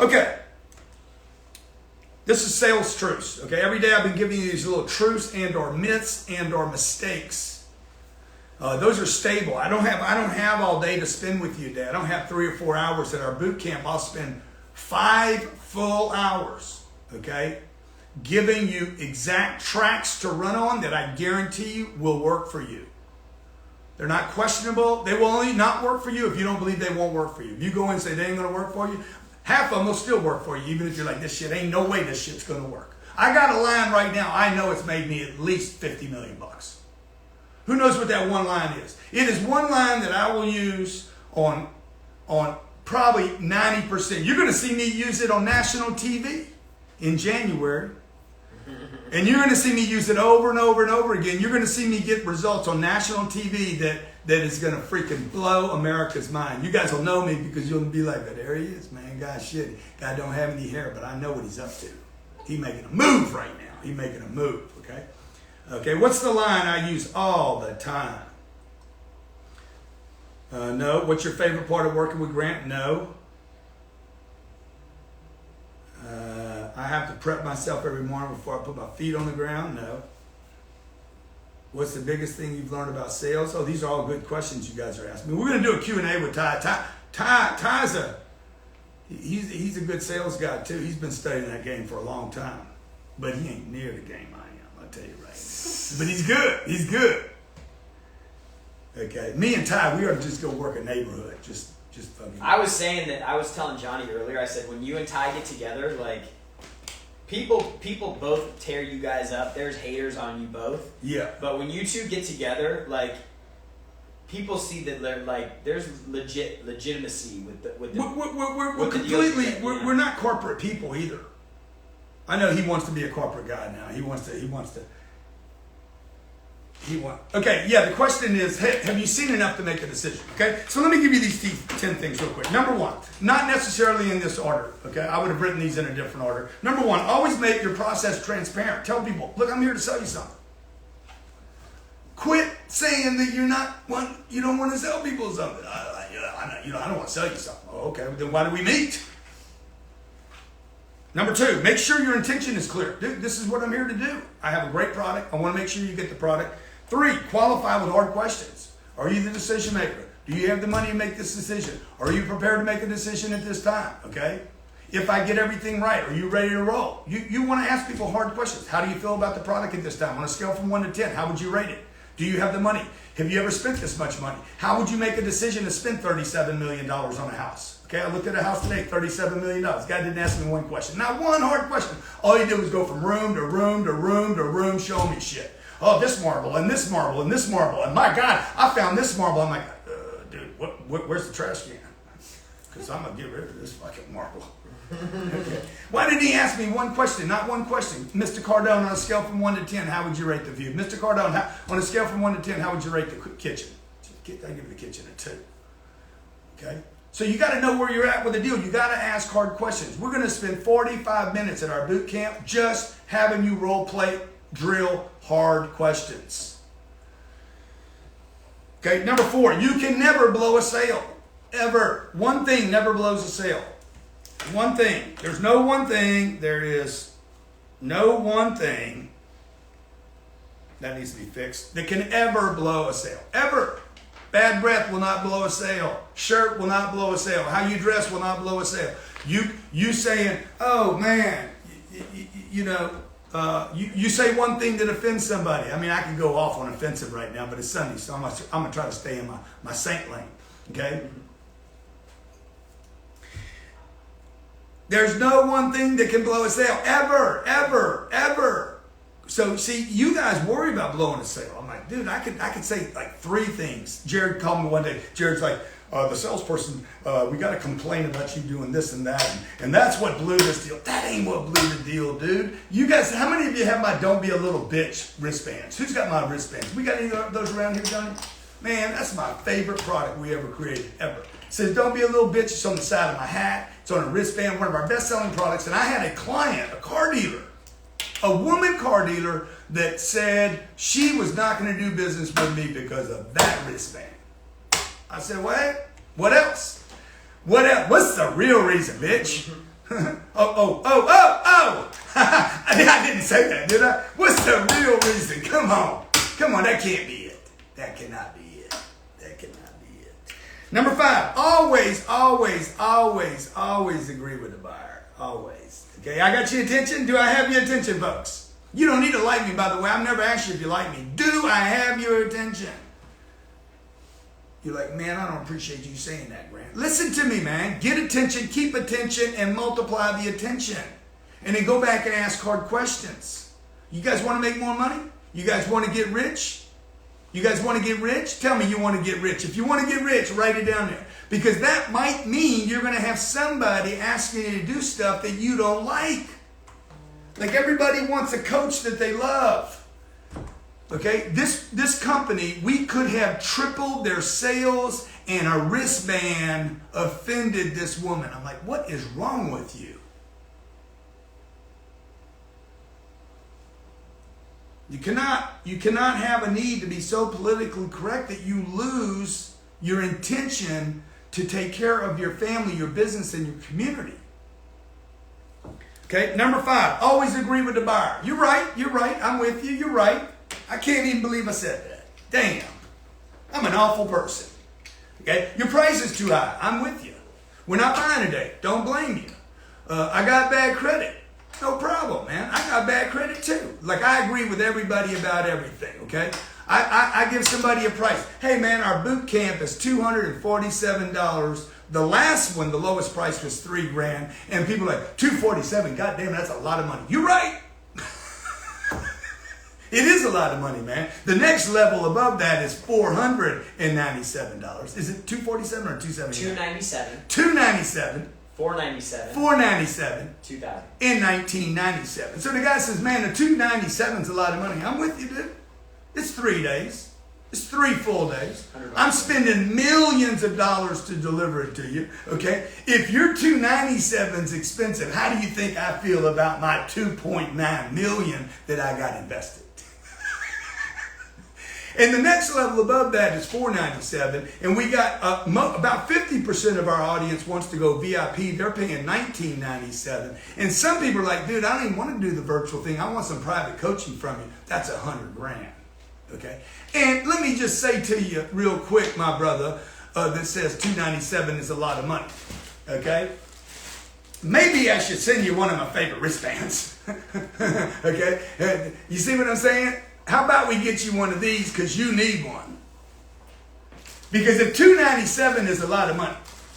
Okay. This is sales truths. Okay, every day I've been giving you these little truths and or myths and or mistakes. Those are stable. I don't have all day to spend with you, Dad. I don't have 3 or 4 hours at our boot camp. I'll spend 5 full hours, okay, giving you exact tracks to run on that I guarantee you will work for you. They're not questionable. They will only not work for you if you don't believe they won't work for you. If you go in and say they ain't going to work for you, half of them will still work for you, even if you're like, this shit, ain't no way this shit's going to work. I got a line right now. I know it's made me at least $50 million. Who knows what that one line is? It is one line that I will use on probably 90%. You're going to see me use it on national TV in January. And you're going to see me use it over and over and over again. You're going to see me get results on national TV that is going to freaking blow America's mind. You guys will know me because you'll be like, oh, there he is, man. God, shit. Guy don't have any hair, but I know what he's up to. He's making a move right now. He's making a move, okay? Okay, what's the line I use all the time? No. What's your favorite part of working with Grant? No. I have to prep myself every morning before I put my feet on the ground? No. What's the biggest thing you've learned about sales? Oh, these are all good questions you guys are asking me. We're going to do a Q&A with Ty. Ty's he's a good sales guy too. He's been studying that game for a long time. But he ain't near the game I am, I'll tell you right now. But he's good. He's good. Okay. Me and Ty, we ought to just go work a neighborhood. Just fucking. I was saying that, I was telling Johnny earlier, I said when you and Ty get together, like, people both tear you guys up. There's haters on you both. Yeah. But when you two get together, like, people see that they're like, there's legitimacy with the we're completely we're not corporate people either. I know he wants to be a corporate guy now. Okay, yeah, the question is, have you seen enough to make a decision? Okay, so let me give you these 10 things real quick. Number 1, not necessarily in this order, okay? I would have written these in a different order. Number 1, always make your process transparent. Tell people, look, I'm here to sell you something. Quit saying that you don't want to sell people something. I don't want to sell you something. Oh, okay, well, then why do we meet? Number 2, make sure your intention is clear. Dude, this is what I'm here to do. I have a great product. I want to make sure you get the product. 3, qualify with hard questions. Are you the decision maker? Do you have the money to make this decision? Are you prepared to make a decision at this time? Okay? If I get everything right, are you ready to roll? You want to ask people hard questions. How do you feel about the product at this time? On a scale from 1 to 10, how would you rate it? Do you have the money? Have you ever spent this much money? How would you make a decision to spend $37 million on a house? Okay, I looked at a house today, $37 million. Guy didn't ask me one question. Not one hard question. All he did was go from room to room to room to room, show me shit. Oh, this marble and this marble and this marble. And my God, I found this marble. I'm like, dude, where's the trash can? Because I'm going to get rid of this fucking marble. Okay. Why did he ask me one question? Not one question. Mr. Cardone, on a scale from 1 to 10, how would you rate the view? Mr. Cardone, on a scale from 1 to 10, how would you rate the kitchen? I give the kitchen a 2. Okay? So you got to know where you're at with the deal. You got to ask hard questions. We're going to spend 45 minutes at our boot camp just having you role play, drill hard questions. Okay, number 4, you can never blow a sale. Ever. One thing never blows a sale. One thing. There's no one thing. There is no one thing that needs to be fixed that can ever blow a sale. Ever. Bad breath will not blow a sale. Shirt will not blow a sale. How you dress will not blow a sale. You saying, oh man, you say one thing that offends somebody. I mean, I can go off on offensive right now, but it's Sunday, so I'm gonna try to stay in my saint lane. Okay? There's no one thing that can blow a sale. Ever, ever, ever. So see, you guys worry about blowing a sale. I'm like, dude, I could say like 3 things. Jared called me one day. Jared's like, the salesperson, we got to complain about you doing this and that. And that's what blew this deal. That ain't what blew the deal, dude. You guys, how many of you have my Don't Be a Little Bitch wristbands? Who's got my wristbands? We got any of those around here, Johnny? Man, that's my favorite product we ever created, ever. It says, don't be a little bitch. It's on the side of my hat. It's on a wristband, one of our best-selling products. And I had a client, a car dealer, a woman car dealer that said she was not going to do business with me because of that wristband. I said, what? What else? What else? What's the real reason, bitch? Oh. I didn't say that, did I? What's the real reason? Come on, that can't be it. That cannot be it. That cannot be it. Number 5, always agree with the buyer. Always. Okay, I got your attention? Do I have your attention, folks? You don't need to like me, by the way. I've never asked you if you like me. Do I have your attention? You're like, man, I don't appreciate you saying that, Grant. Listen to me, man. Get attention, keep attention, and multiply the attention. And then go back and ask hard questions. You guys want to make more money? You guys want to get rich? You guys want to get rich? Tell me you want to get rich. If you want to get rich, write it down there. Because that might mean you're going to have somebody asking you to do stuff that you don't like. Like everybody wants a coach that they love. Okay, this company, we could have tripled their sales and a wristband offended this woman. I'm like, what is wrong with you? You cannot have a need to be so politically correct that you lose your intention to take care of your family, your business, and your community. Okay, number 5, always agree with the buyer. You're right, I'm with you, you're right. I can't even believe I said that. Damn, I'm an awful person. Okay, your price is too high. I'm with you. We're not buying today. Don't blame you. I got bad credit. No problem, man. I got bad credit too. Like I agree with everybody about everything, okay? I give somebody a price. Hey man, our boot camp is $247. The last one, the lowest price was $3,000. And people are like, $247, goddamn, that's a lot of money. You're right. It is a lot of money, man. The next level above that is $497. Is it $247 or $279? $297. $297. $497. $497. $2,000. In 1997. So the guy says, man, the $297 is a lot of money. I'm with you, dude. It's 3 days. It's 3 full days. I'm spending millions of dollars to deliver it to you, okay? If your $297 is expensive, how do you think I feel about my $2.9 million that I got invested? And the next level above that is $497, and we got about 50% of our audience wants to go VIP. They're paying $19.97, and some people are like, dude, I don't even want to do the virtual thing. I want some private coaching from you. That's $100,000, okay? And let me just say to you real quick, my brother, that says $297 is a lot of money, okay? Maybe I should send you one of my favorite wristbands, okay? You see what I'm saying? How about we get you one of these because you need one? Because if $297 is a lot of money,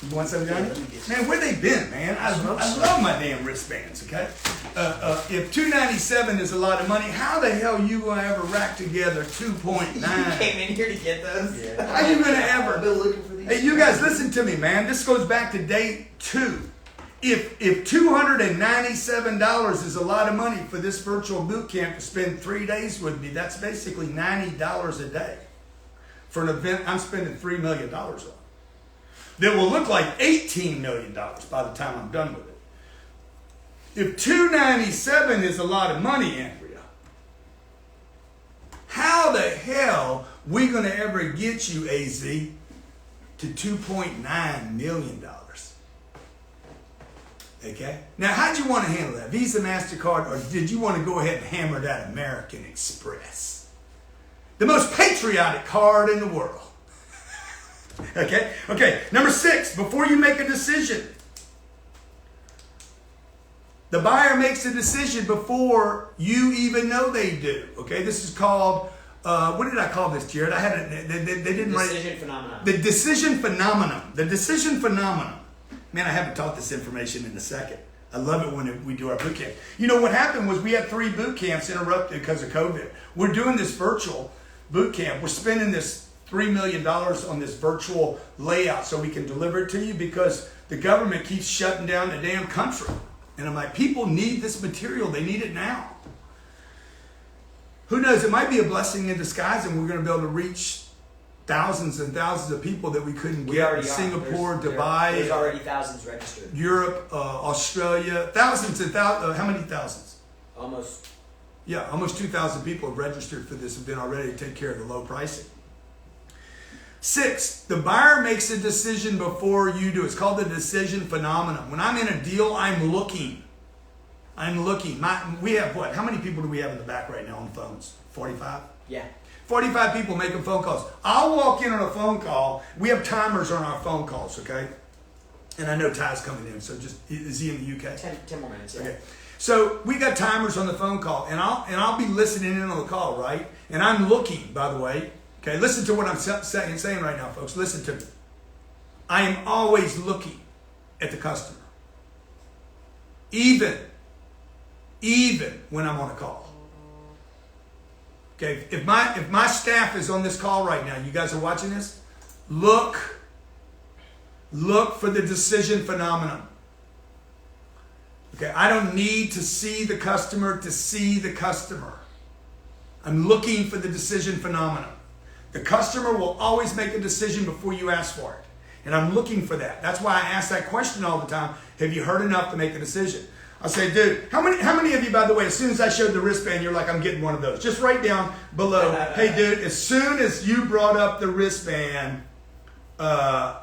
You want some, Johnny? Man, where they been, man? I love my damn wristbands, okay? If $2.97 is a lot of money, how the hell you gonna ever rack together 2.9? You came in here to get those? Yeah. How you gonna ever? I've been looking for these. Hey, you guys, listen to me, man. This goes back to day 2. If $297 is a lot of money for this virtual boot camp to spend 3 days with me, that's basically $90 a day for an event I'm spending $3 million on. That will look like $18 million by the time I'm done with it. If $297 is a lot of money, Andrea, how the hell we gonna ever get you, AZ, to $2.9 million? Okay? Now, how'd you want to handle that? Visa, MasterCard, or did you want to go ahead and hammer that American Express? The most patriotic card in the world. Okay? Okay, number 6, before you make a decision, the buyer makes a decision before you even know they do. Okay, this is called, what did I call this, Jared? I had it, they didn't write it. Decision phenomenon. The decision phenomenon. The decision phenomenon. Man, I haven't taught this information in a second. I love it when we do our boot camp. You know, what happened was we had 3 boot camps interrupted because of COVID. We're doing this virtual boot camp. We're spending this $3 million on this virtual layout so we can deliver it to you because the government keeps shutting down the damn country. And I'm like, people need this material. They need it now. Who knows? It might be a blessing in disguise and we're going to be able to reach thousands and thousands of people that we couldn't get in Singapore, Dubai. There's already thousands registered. Europe, Australia, thousands and thousands. How many thousands? Almost. Yeah, almost 2,000 people have registered for this event already to take care of the low pricing. 6, the buyer makes a decision before you do. It's called the decision phenomenon. When I'm in a deal, I'm looking. We have what? How many people do we have in the back right now on phones? 45? Yeah. 45 people making phone calls. I'll walk in on a phone call. We have timers on our phone calls, okay? And I know Ty's coming in, so just, is he in the UK? 10 more minutes, yeah. Okay. So we got timers on the phone call, and I'll be listening in on the call, right? And I'm looking, by the way. Okay, listen to what I'm saying right now, folks. Listen to me. I am always looking at the customer. Even when I'm on a call. Okay, if my staff is on this call right now, you guys are watching this, look for the decision phenomenon. Okay, I don't need to see the customer to see the customer. I'm looking for the decision phenomenon. The customer will always make a decision before you ask for it. And I'm looking for that. That's why I ask that question all the time. Have you heard enough to make a decision? I say, dude, how many of you, by the way, as soon as I showed the wristband, you're like, I'm getting one of those. Just write down below, hey, dude, as soon as you brought up the wristband, I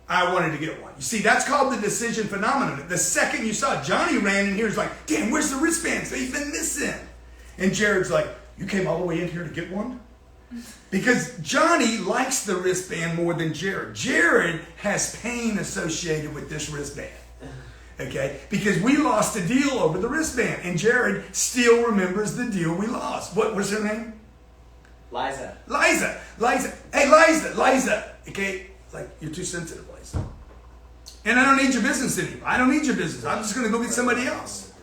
wanted to get one. You see, that's called the decision phenomenon. The second you saw it, Johnny ran in here, he's like, damn, where's the wristbands? They've been missing. And Jared's like, you came all the way in here to get one? Because Johnny likes the wristband more than Jared. Jared has pain associated with this wristband. Okay? Because we lost a deal over the wristband. And Jared still remembers the deal we lost. What was her name? Liza. Hey, Liza. Okay? Like, you're too sensitive, Liza. And I don't need your business anymore. I don't need your business. I'm just going to go get somebody else.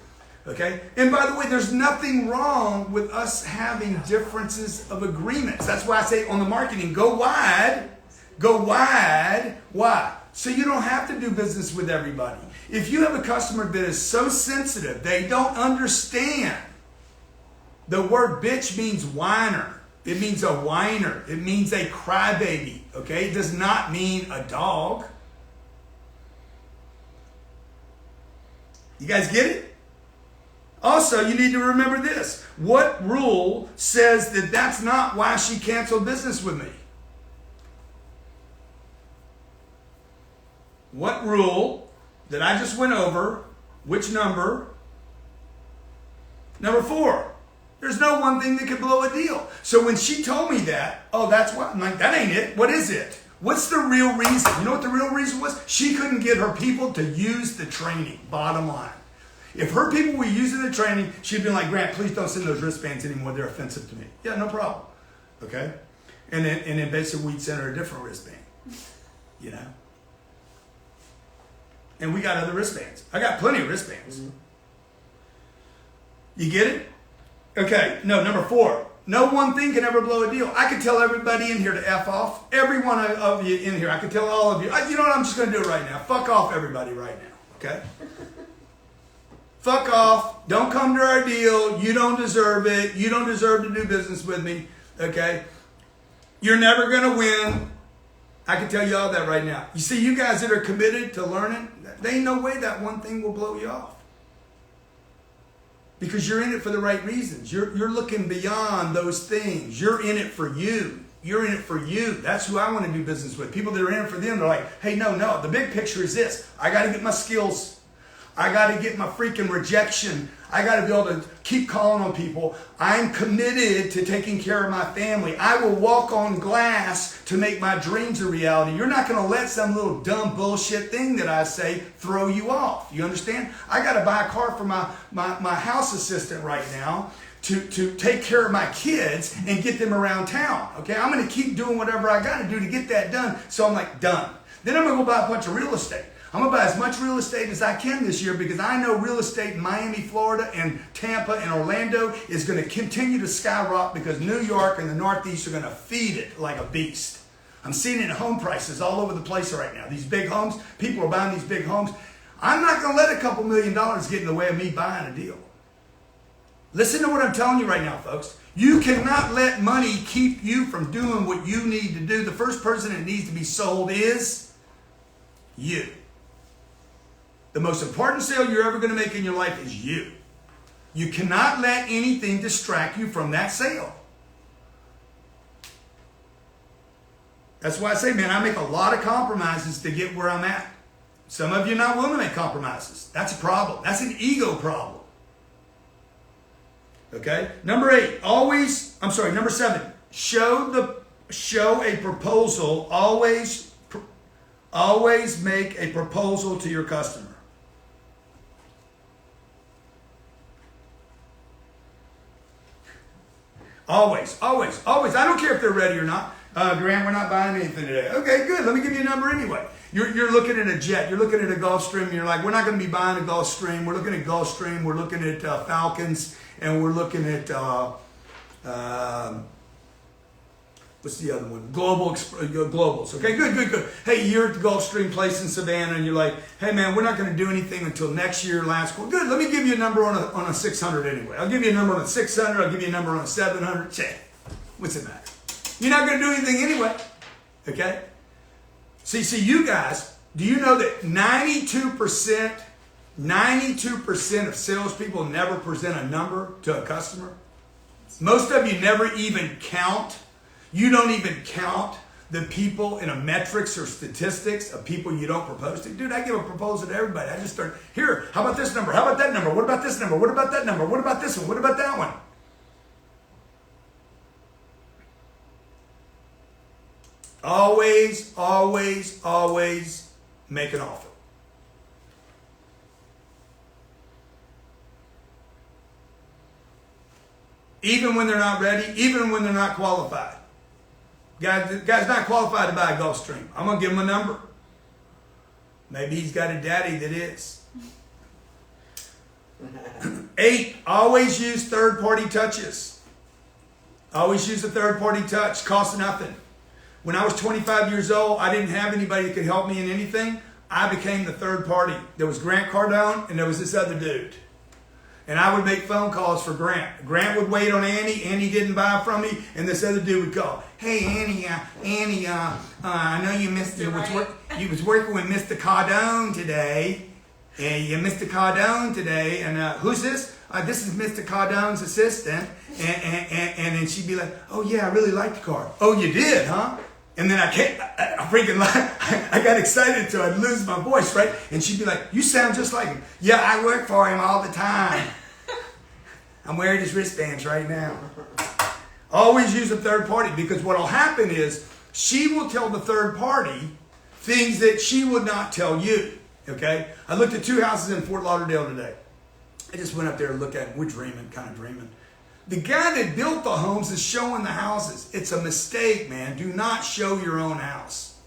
Okay? And by the way, there's nothing wrong with us having differences of agreements. That's why I say on the marketing, go wide. Go wide. Why? So you don't have to do business with everybody. If you have a customer that is so sensitive, they don't understand. The word bitch means whiner. It means a whiner. It means a crybaby. Okay? It does not mean a dog. You guys get it? Also, you need to remember this. What rule says that that's not why she canceled business with me? What rule that I just went over, which number? Number 4. There's no one thing that could blow a deal. So when she told me that, oh, that's what, I'm like, that ain't it. What is it? What's the real reason? You know what the real reason was? She couldn't get her people to use the training, bottom line. If her people were using the training, she'd be like, Grant, please don't send those wristbands anymore. They're offensive to me. Yeah, no problem. Okay? And then basically we'd send her a different wristband. You know? And we got other wristbands. I got plenty of wristbands. You get it? Okay, no, number 4. No one thing can ever blow a deal. I could tell everybody in here to F off. Every one of you in here. I could tell all of you. You know what? I'm just going to do it right now. Fuck off everybody right now. Okay? Fuck off. Don't come to our deal. You don't deserve it. You don't deserve to do business with me. Okay? You're never going to win. I can tell you all that right now. You see, you guys that are committed to learning, there ain't no way that one thing will blow you off. Because you're in it for the right reasons. You're looking beyond those things. You're in it for you. You're in it for you. That's who I want to do business with. People that are in it for them, they're like, hey, no. The big picture is this. I got to get my skills. I got to get my freaking rejection. I got to be able to keep calling on people. I'm committed to taking care of my family. I will walk on glass to make my dreams a reality. You're not going to let some little dumb bullshit thing that I say throw you off. You understand? I got to buy a car for my house assistant right now to take care of my kids and get them around town. Okay? I'm going to keep doing whatever I got to do to get that done. So I'm like, done. Then I'm going to go buy a bunch of real estate. I'm going to buy as much real estate as I can this year because I know real estate in Miami, Florida, and Tampa, and Orlando is going to continue to skyrocket because New York and the Northeast are going to feed it like a beast. I'm seeing it in home prices all over the place right now. These big homes, people are buying these big homes. I'm not going to let a couple $1 million get in the way of me buying a deal. Listen to what I'm telling you right now, folks. You cannot let money keep you from doing what you need to do. The first person that needs to be sold is you. The most important sale you're ever going to make in your life is you. You cannot let anything distract you from that sale. That's why I say, man, I make a lot of compromises to get where I'm at. Some of you are not willing to make compromises. That's a problem. That's an ego problem. Okay? Number 7. Show a proposal. Always make a proposal to your customer. Always. I don't care if they're ready or not. Grant, we're not buying anything today. Okay, good. Let me give you a number anyway. You're looking at a jet. You're looking at a Gulfstream. You're like, we're not going to be buying a Gulfstream. We're looking at Gulfstream. We're looking at Falcons. And we're looking at, what's the other one? Globals. Okay, good. Hey, you're at the Gulfstream place in Savannah, and you're like, hey, man, we're not going to do anything until next year, last quarter. Good, let me give you a number on a 600 anyway. I'll give you a number on a 600. I'll give you a number on a 700. Check. What's it matter? You're not going to do anything anyway. Okay? See, you guys, do you know that 92% of salespeople never present a number to a customer? Most of you never even count. You don't even count the people in a metrics or statistics of people you don't propose to. Dude, I give a proposal to everybody. I just start, here, how about this number? How about that number? What about this number? What about that number? What about this one? What about that one? Always make an offer. Even when they're not ready, even when they're not qualified. Guy's not qualified to buy a Gulfstream. I'm going to give him a number. Maybe he's got a daddy that is. 8, always use third-party touches. Always use a third-party touch. Costs nothing. When I was 25 years old, I didn't have anybody that could help me in anything. I became the third party. There was Grant Cardone, and there was this other dude. And I would make phone calls for Grant. Grant would wait on Annie. Annie didn't buy from me, and this other dude would call. Hey, Annie, I know you missed it. You was working with Mr. Cardone today. You Mr. Cardone today, and who's this? This is Mr. Cardone's assistant. And then she'd be like, oh yeah, I really like the car. Oh, you did, huh? And then I got excited till I'd lose my voice, right? And she'd be like, you sound just like him. Yeah, I work for him all the time. I'm wearing his wristbands right now. Always use a third party, because what will happen is she will tell the third party things that she would not tell you, okay? I looked at 2 houses in Fort Lauderdale today. I just went up there and looked at them. We're dreaming, kind of dreaming. The guy that built the homes is showing the houses. It's a mistake, man. Do not show your own house.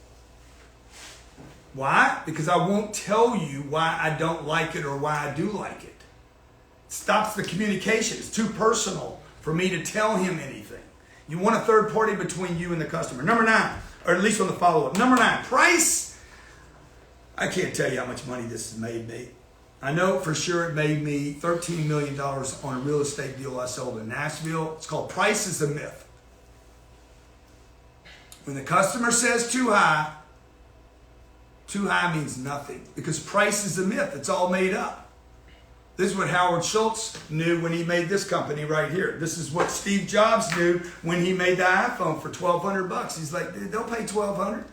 Why? Because I won't tell you why I don't like it or why I do like it. It stops the communication. It's too personal for me to tell him anything. You want a third party between you and the customer. Number 9, or at least on the follow-up. Number 9, price. I can't tell you how much money this has made me. I know for sure it made me $13 million on a real estate deal I sold in Nashville. It's called Price is a Myth. When the customer says too high means nothing because price is a myth. It's all made up. This is what Howard Schultz knew when he made this company right here. This is what Steve Jobs knew when he made the iPhone for $1,200. He's like, dude, don't pay $1,200.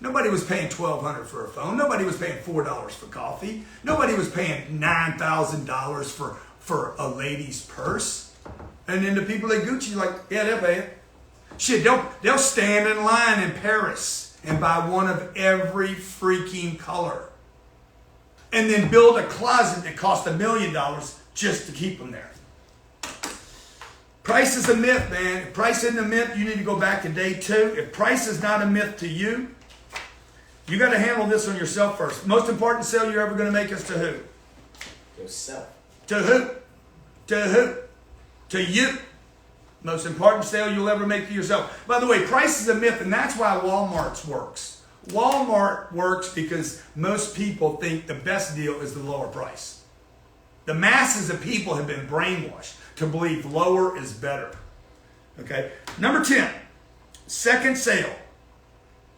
Nobody was paying $1,200 for a phone. Nobody was paying $4 for coffee. Nobody was paying $9,000 for a lady's purse. And then the people at Gucci like, yeah, they'll pay it. Shit, they'll stand in line in Paris and buy one of every freaking color. And then build a closet that cost $1 million just to keep them there. Price is a myth, man. If price isn't a myth, you need to go back to day 2. If price is not a myth to you, you got to handle this on yourself first. Most important sale you're ever going to make is to who? Yourself. To who? To who? To you. Most important sale you'll ever make to yourself. By the way, price is a myth, and that's why Walmart works. Walmart works because most people think the best deal is the lower price. The masses of people have been brainwashed to believe lower is better. Okay? Number 10, second sale.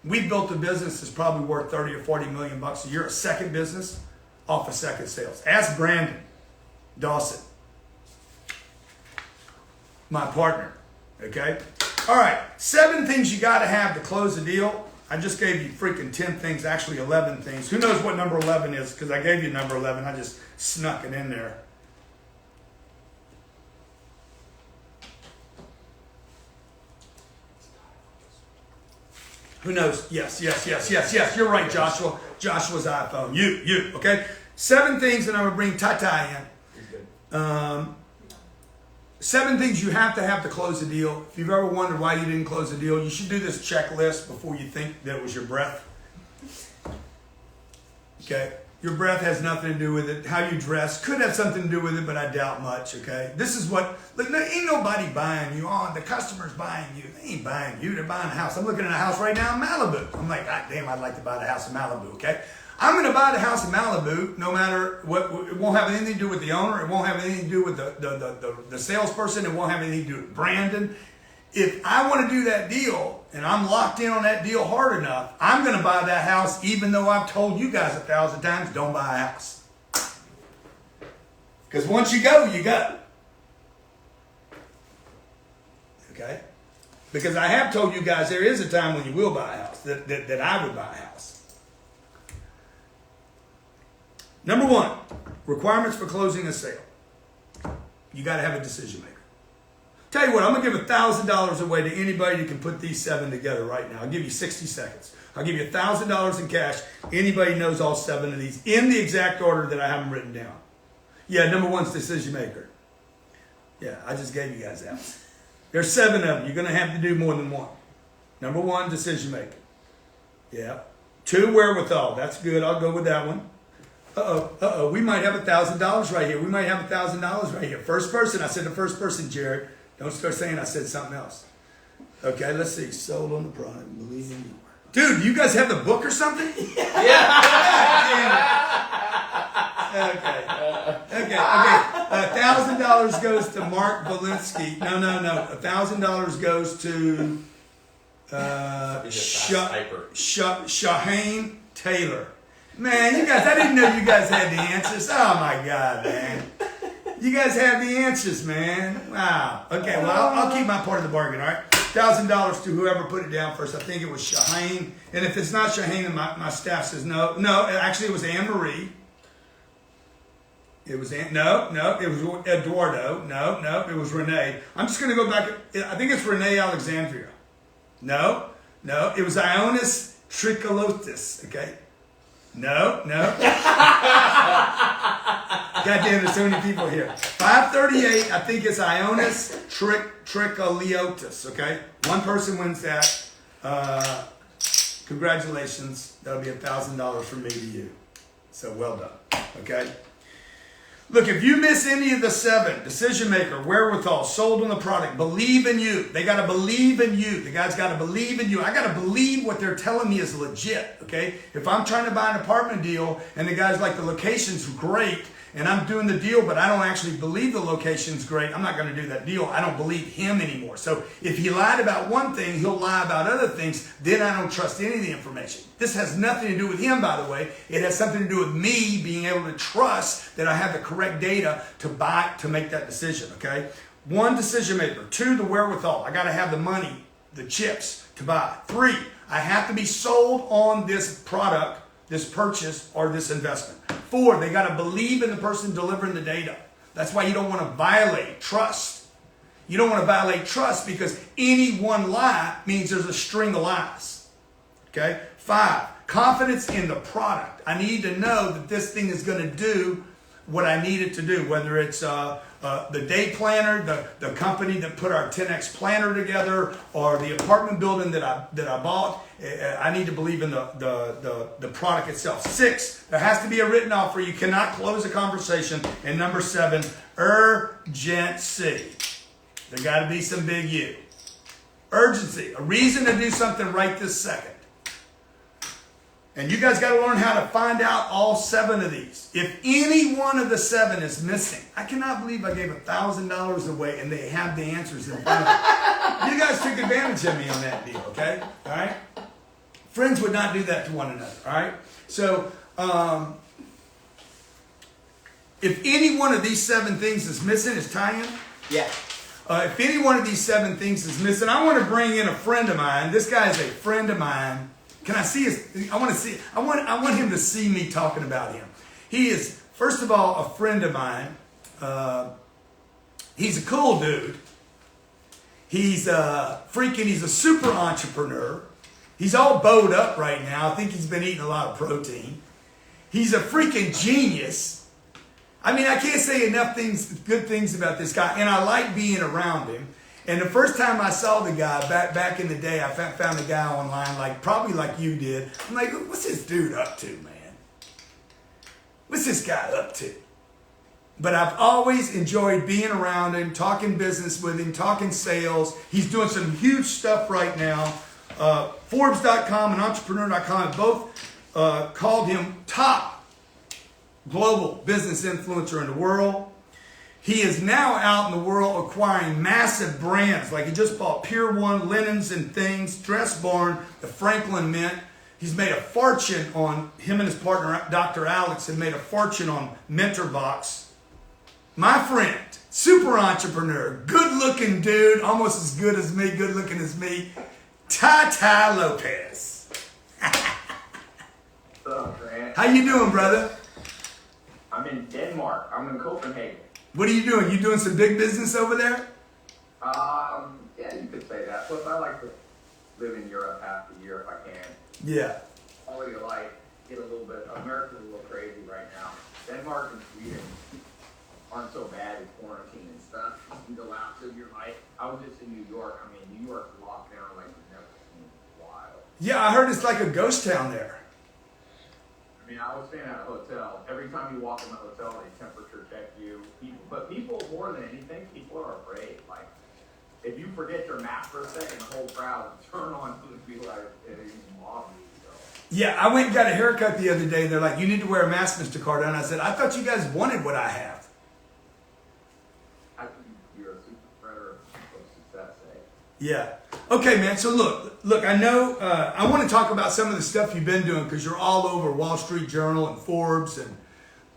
We built a business that's probably worth 30 or 40 million bucks a year, a second business off of second sales. Ask Brandon Dawson, my partner. Okay? All right, 7 things you got to have to close a deal. I just gave you freaking 10 things, actually 11 things. Who knows what number 11 is? Because I gave you number 11. I just snuck it in there. Who knows? Yes. You're right, Joshua. Joshua's iPhone. You. Okay? 7 things, and I'm going to bring Tata in. 7 things you have to close a deal. If you've ever wondered why you didn't close a deal, you should do this checklist before you think that it was your breath. Okay? Your breath has nothing to do with it. How you dress could have something to do with it, but I doubt much, okay? This is what, look, ain't nobody buying you on. The customer's buying you. They ain't buying you. They're buying a house. I'm looking at a house right now in Malibu. I'm like, God damn, I'd like to buy the house in Malibu, okay? I'm going to buy the house in Malibu no matter what. It won't have anything to do with the owner. It won't have anything to do with the salesperson. It won't have anything to do with Brandon. If I want to do that deal and I'm locked in on that deal hard enough, I'm going to buy that house even though I've told you guys 1,000 times, don't buy a house. Because once you go, you go. Okay? Because I have told you guys there is a time when you will buy a house, that I would buy a house. Number 1, requirements for closing a sale. You got to have a decision maker. Tell you what, I'm going to give $1,000 away to anybody who can put these 7 together right now. I'll give you 60 seconds. I'll give you $1,000 in cash. Anybody knows all 7 of these in the exact order that I have them written down. Yeah, number 1's decision maker. Yeah, I just gave you guys that. There's 7 of them. You're going to have to do more than 1. Number 1, decision maker. Yeah. 2, wherewithal. That's good. I'll go with that one. Uh-oh. We might have $1,000 right here. We might have $1,000 right here. First person. I said the first person, Jared. Don't start saying I said something else. Okay, let's see. Sold on the product. Believe in you. Dude, you guys have the book or something? Yeah. Okay. $1,000 goes to Mark Valinsky. No. $1,000 goes to Shahane Taylor. Man, you guys, I didn't know you guys had the answers. Oh my God, man. You guys have the answers, man. Wow. Okay, well, I'll keep my part of the bargain, all right? $1,000 to whoever put it down first. I think it was Shahane. And if it's not Shahane, and my staff says no. No, actually it was Anne-Marie. It was it was Eduardo. No, it was Renee. I'm just going to go back. I think it's Renee Alexandria. No, it was Ionis Tricolotis, okay? No. Goddamn, there's so many people here. 538, I think it's Ionis Tricoliotis, okay? One person wins that. congratulations. That'll be $1,000 from me to you. So well done. Okay. Look, if you miss any of the 7, decision maker, wherewithal, sold on the product, believe in you. They got to believe in you. The guy's got to believe in you. I got to believe what they're telling me is legit, okay? If I'm trying to buy an apartment deal and the guy's like, the location's great, and I'm doing the deal, but I don't actually believe the location's great, I'm not going to do that deal. I don't believe him anymore. So if he lied about one thing, he'll lie about other things. Then I don't trust any of the information. This has nothing to do with him, by the way. It has something to do with me being able to trust that I have the correct data to buy, to make that decision, okay? 1, decision maker. 2, the wherewithal. I got to have the money, the chips to buy. 3, I have to be sold on this product, this purchase, or this investment. 4, they got to believe in the person delivering the data. That's why you don't want to violate trust. You don't want to violate trust because any one lie means there's a string of lies. Okay? 5, confidence in the product. I need to know that this thing is going to do what I need it to do, whether it's the day planner, the company that put our 10X planner together, or the apartment building that I bought. I need to believe in the product itself. 6, there has to be a written offer. You cannot close a conversation. And number 7, urgency. There got to be some big U. Urgency, a reason to do something right this second. And you guys got to learn how to find out all 7 of these. If any one of the 7 is missing, I cannot believe I gave $1,000 away and they have the answers in front of them. You guys took advantage of me on that deal, okay? All right? Friends would not do that to one another, all right? So, if any one of these 7 things is missing, is Ty-in? Yeah. If any one of these 7 things is missing, I want to bring in a friend of mine. This guy is a friend of mine. Can I see his? I want him to see me talking about him. He is, first of all, a friend of mine. He's a cool dude. He's he's a super entrepreneur. He's all bowed up right now. I think he's been eating a lot of protein. He's a freaking genius. I mean, I can't say enough good things about this guy, and I like being around him. And the first time I saw the guy, back in the day, I found the guy online, probably like you did. I'm like, what's this dude up to, man? What's this guy up to? But I've always enjoyed being around him, talking business with him, talking sales. He's doing some huge stuff right now. Forbes.com and Entrepreneur.com have both called him top global business influencer in the world. He is now out in the world acquiring massive brands. Like he just bought Pier 1 linens and things, Dressbarn, the Franklin Mint. He's made a fortune on, him and his partner, Dr. Alex, have made a fortune on Mentor Box. My friend, super entrepreneur, good looking dude, almost as good as me, good looking as me, Ty Lopez. What's up, Grant? How you doing, brother? I'm in Denmark. I'm in Copenhagen. What are you doing? You doing some big business over there? Yeah, you could say that. Plus, I like to live in Europe half the year if I can. Yeah. Quality of life, get a little bit. America's a little crazy right now. Denmark and Sweden aren't so bad with quarantine and stuff. You can go out to your life. I was just in New York. I mean, New York's locked down like you've never seen. Wild. Yeah, I heard it's like a ghost town there. I mean, I was staying at a hotel. Every time you walk in the hotel, they temperature check you. But people, more than anything, people are afraid. Like, if you forget your mask for a second, the whole crowd will turn on to be like, it's mob you. So. Yeah, I went and got a haircut the other day. They're like, you need to wear a mask, Mr. Cardone. I said, I thought you guys wanted what I have. I think you're a super spreader of success, eh? Yeah. Okay, man. So look. I know. I want to talk about some of the stuff you've been doing because you're all over Wall Street Journal and Forbes and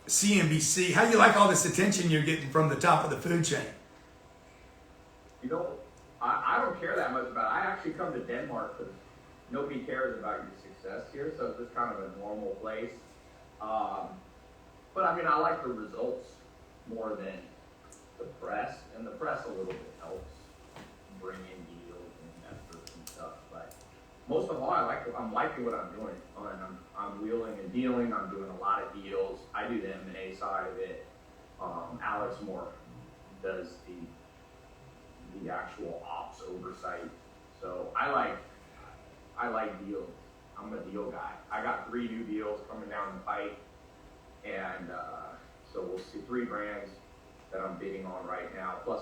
CNBC. How do you like all this attention you're getting from the top of the food chain? You know, I don't care that much about it. I actually come to Denmark because nobody cares about your success here, so it's just kind of a normal place. But I mean, I like the results more than the press, and the press a little bit helps bring in deals and investors and stuff. But most of all, I'm liking what I'm doing. I'm wheeling and dealing. I'm doing a lot of deals. I do the M&A side of it. Alex more does the actual ops oversight. So I like deals. I'm a deal guy. I got 3 new deals coming down the pipe, and so we'll see 3 brands that I'm bidding on right now, plus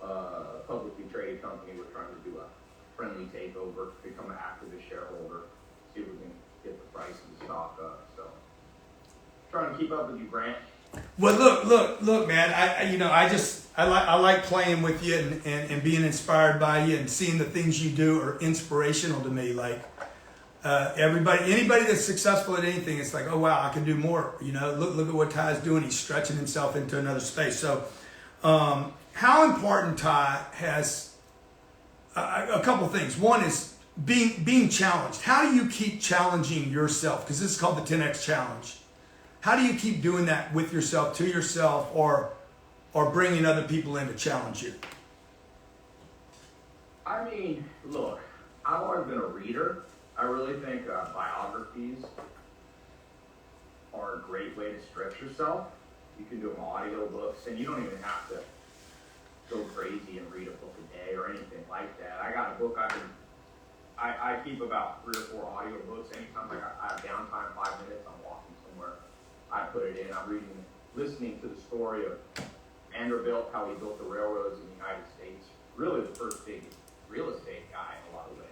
a publicly traded company. We're trying to do a friendly takeover, become an activist shareholder, see if we can get the price of the stock up. So trying to keep up with you, Grant. Well, look, man. I like playing with you and being inspired by you, and seeing the things you do are inspirational to me. Like anybody that's successful at anything, it's like, oh wow, I can do more. You know, look at what Ty's doing. He's stretching himself into another space. So, how important, Ty, has a couple things. One is being challenged. How do you keep challenging yourself? Because this is called the 10X challenge. How do you keep doing that with yourself, to yourself, or bringing other people in to challenge you? I mean, look, I've always been a reader. I really think biographies are a great way to stretch yourself. You can do them audiobooks, and you don't even have to go crazy and read a book a day or anything like that. I got a book I keep about 3 or 4 audiobooks. Anytime I have downtime, 5 minutes, I'm walking somewhere, I put it in. I'm listening to the story of Vanderbilt, how he built the railroads in the United States. Really the first big real estate guy in a lot of ways.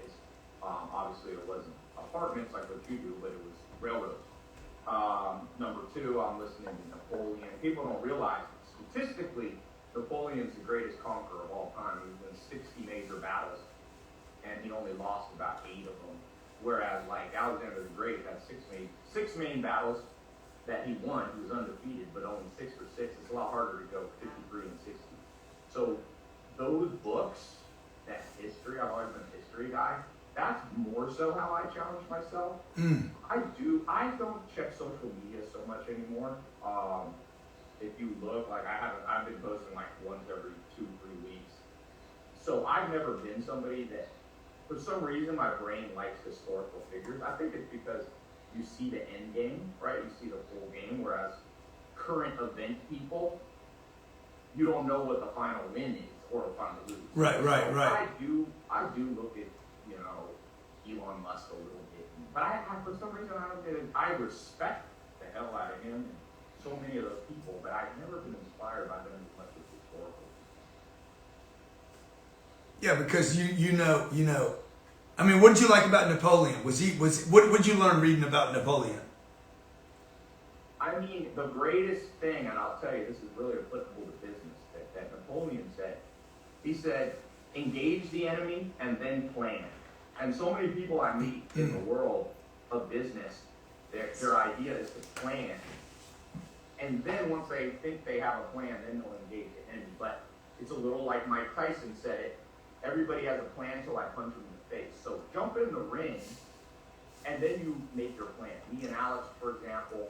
Obviously it wasn't apartments like what you do, but it was railroads. Number 2, I'm listening to Napoleon. People don't realize, statistically, Napoleon's the greatest conqueror of all time. He's won 60 major battles, and he only lost about 8 of them. Whereas like Alexander the Great had 6 main battles that he won. He was undefeated, but only 6 for 6. It's a lot harder to go 53 and 60. So those books, that history, I've always been a history guy. That's more so how I challenge myself. I don't check social media so much anymore. If you look, like I've been posting like once every 2-3 weeks. So I've never been somebody that, for some reason, my brain likes historical figures. I think it's because you see the end game, right? You see the full game, whereas current event people, you don't know what the final win is or the final lose. Right. I do look at, Elon Musk a little bit, but for some reason I respect the hell out of him and so many of those people, but I've never been inspired by them as much as historical. Yeah, because you know. I mean, what did you like about Napoleon? What did you learn reading about Napoleon? I mean, the greatest thing, and I'll tell you, this is really applicable to business, that Napoleon said. He said, engage the enemy and then plan. And so many people I meet in the world of business, their idea is to plan. And then once they think they have a plan, then they'll engage the enemy. But it's a little like Mike Tyson said it, everybody has a plan till I punch him in the face. So jump in the ring, and then you make your plan. Me and Alex, for example,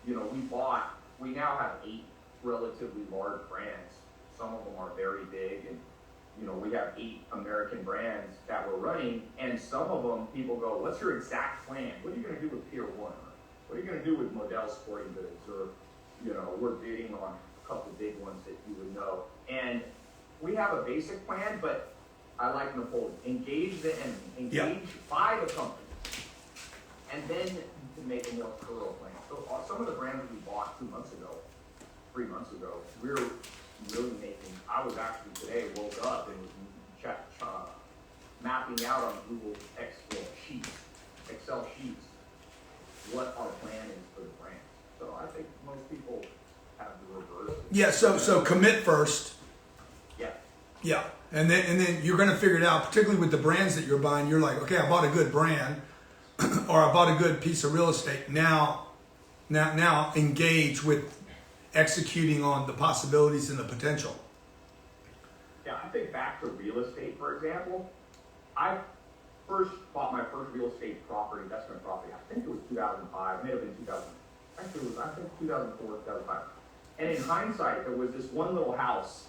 we now have 8 relatively large brands. Some of them are very big, and we have 8 American brands that we're running, and some of them people go, what's your exact plan? What are you going to do with Pier 1? What are you going to do with Model Sporting Goods? Or, we're bidding on a couple big ones that you would know. And we have a basic plan, but I like Napoleon. Engage the enemy. Buy the company. And then you can make a more thorough plan. So some of the brands we bought 2 months ago, 3 months ago, we're really making, I was actually today woke up and was mapping out on Google Excel sheets, what our plan is for the brand. So I think most people have the reverse. Yeah, so commit first. Yeah. Yeah. And then you're gonna figure it out, particularly with the brands that you're buying. You're like, okay, I bought a good brand or I bought a good piece of real estate. Now engage with executing on the possibilities and the potential. Yeah, I think back to real estate, for example. I first bought my first real estate property, investment property. I think it was 2005, it may have been 2000. Actually, it was, I think, 2004, 2005. And in hindsight, there was this one little house.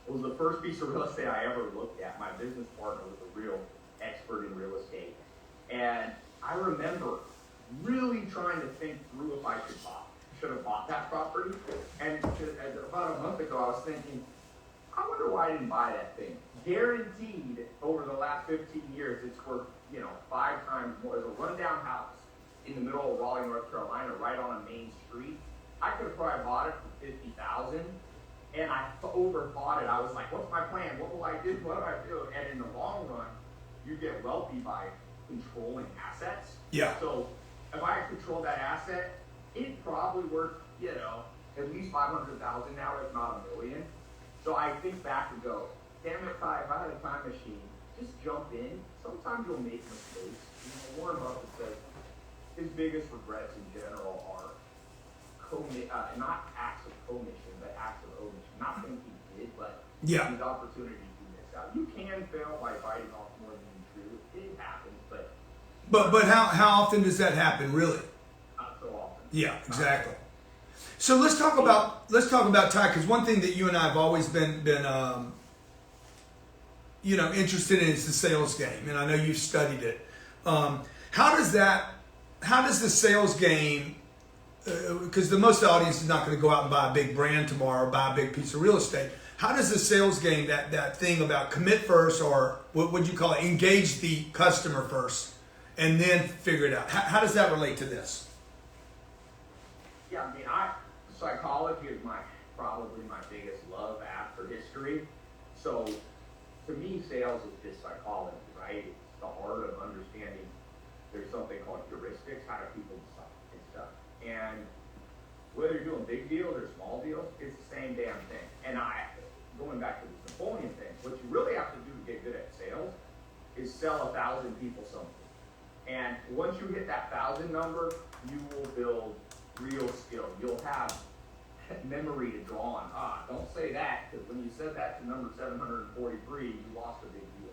It was the first piece of real estate I ever looked at. My business partner was a real expert in real estate. And I remember really trying to think through if I should have bought that property. And about a month ago, I was thinking, I wonder why I didn't buy that thing. guaranteed over the last 15 years, it's worth, 5 times more. There's a rundown house in the middle of Raleigh, North Carolina, right on a main street. I could have probably bought it for $50,000, and I overbought it. I was like, what's my plan? What will I do? What do I do? And in the long run, you get wealthy by controlling assets. Yeah. So if I control that asset, it's probably worth, at least 500,000 now, if not $1 million. So I think back and go, damn it, Ty, if I had a time machine, just jump in. Sometimes you'll make mistakes. Warren Buffett says his biggest regrets in general are not acts of commission, but acts of omission. Not things he did, but these opportunities he missed out. You can fail by biting off more than you chew. It happens, But how often does that happen, really? not so often. Yeah, exactly. So let's talk about Ty, because one thing that you and I have always been interested in is the sales game, and I know you've studied it. How does the sales game? Because the most of the audience is not going to go out and buy a big brand tomorrow or buy a big piece of real estate. How does the sales game, that thing about commit first, or what would you call it, engage the customer first, and then figure it out? How does that relate to this? Yeah, psychology is probably my biggest love after history. So to me, sales is just psychology, right? It's the art of understanding. There's something called heuristics, how do people decide and stuff. And whether you're doing big deals or small deals, it's the same damn thing. And going back to the Napoleon thing, what you really have to do to get good at sales is sell 1,000 people something. And once you hit that 1,000 number, you will build real skill. You'll have memory to draw on. Don't say that, because when you said that to number 743, you lost a big deal.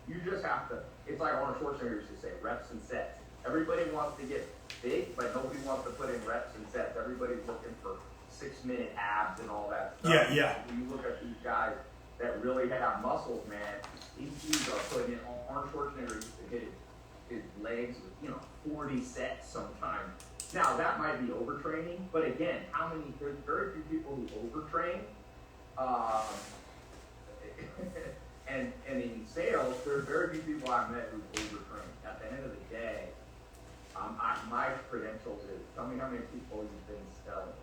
You just have to. It's like Arnold Schwarzenegger used to say, reps and sets. Everybody wants to get big, but nobody wants to put in reps and sets. Everybody's looking for 6-minute abs and all that stuff. Yeah. When you look at these guys that really have muscles, man, these dudes are putting in. Arnold Schwarzenegger used to hit his legs with 40 sets sometimes. Now that might be overtraining, but again, there's very few people who overtrain. And in sales, there's very few people I've met who overtrain. At the end of the day, my credentials is tell me how many people you've been selling.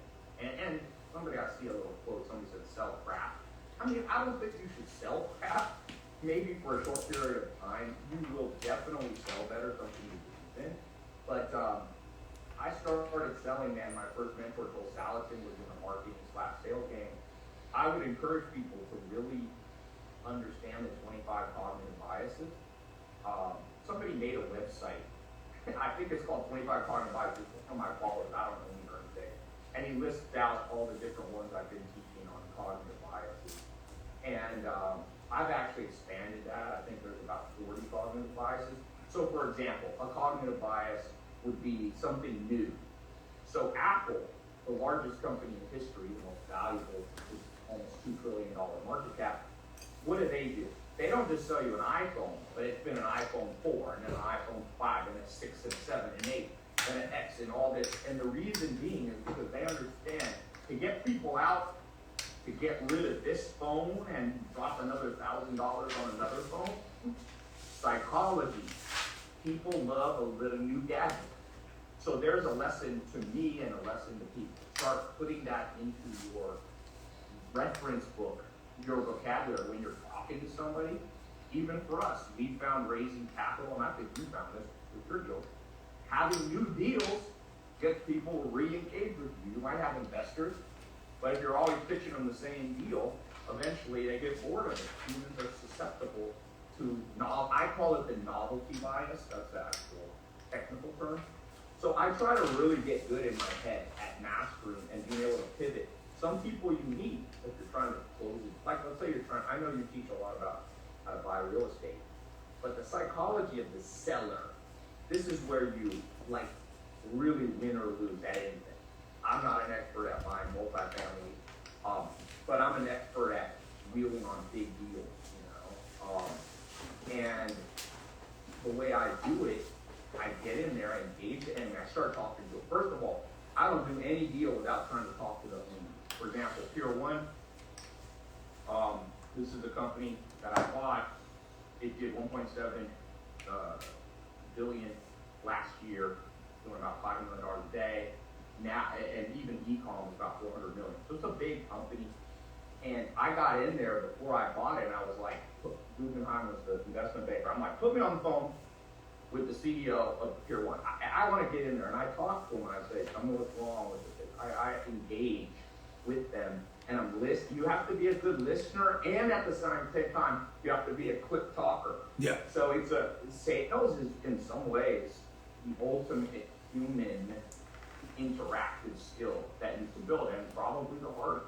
And somebody, I see a little quote, somebody said sell crap. I don't think you should sell crap. Maybe for a short period of time, you will definitely sell better, something you believe in. But I started selling, man. My first mentor, Joel Salatin, was in the marketing/sales game. I would encourage people to really understand the 25 cognitive biases. Somebody made a website. I think it's called 25 Cognitive Biases. One of my followers, I don't know him or anything. And he lists out all the different ones I've been teaching on cognitive biases. And I've actually expanded that. I think there's about 40 cognitive biases. So for example, a cognitive bias would be something new. So Apple, the largest company in history, the most valuable, is almost $2 trillion market cap. What do? They don't just sell you an iPhone, but it's been an iPhone 4, and then an iPhone 5, and a 6 and 7 and 8, and an X and all this. And the reason being is because they understand to get people out, to get rid of this phone and drop another $1,000 on another phone, psychology. People love a little new gadget. So there's a lesson to me and a lesson to people. Start putting that into your reference book, your vocabulary when you're talking to somebody. Even for us, we found raising capital, and I think you found this with your deal. Having new deals gets people re-engaged with you. You might have investors, but if you're always pitching them the same deal, eventually they get bored of it. Humans are susceptible to, I call it the novelty bias. That's the actual technical term. So I try to really get good in my head at mastering and being able to pivot. Some people you need if you're trying to close it. Like, let's say I know you teach a lot about how to buy real estate, but the psychology of the seller, this is where you really win or lose at anything. I'm not an expert at buying multifamily, but I'm an expert at wheeling on big deals, and the way I do it, I get in there, I engage it, and I start talking to it. First of all, I don't do any deal without trying to talk to the owner. For example, Pier 1, this is the company that I bought. It did 1.7 billion last year, doing about $5 million a day. Now, and even e-com is about 400 million. So it's a big company. And I got in there before I bought it, and I was like, Guggenheim was the investment banker. I'm like, put me on the phone with the CEO of Pier 1. I want to get in there. And I talked to him, and I say, tell me what's wrong with it. I engage with them, and I'm listening. You have to be a good listener, and at the same time, you have to be a quick talker. Yeah. So sales is, in some ways, the ultimate human interactive skill that you can build, and probably the hardest.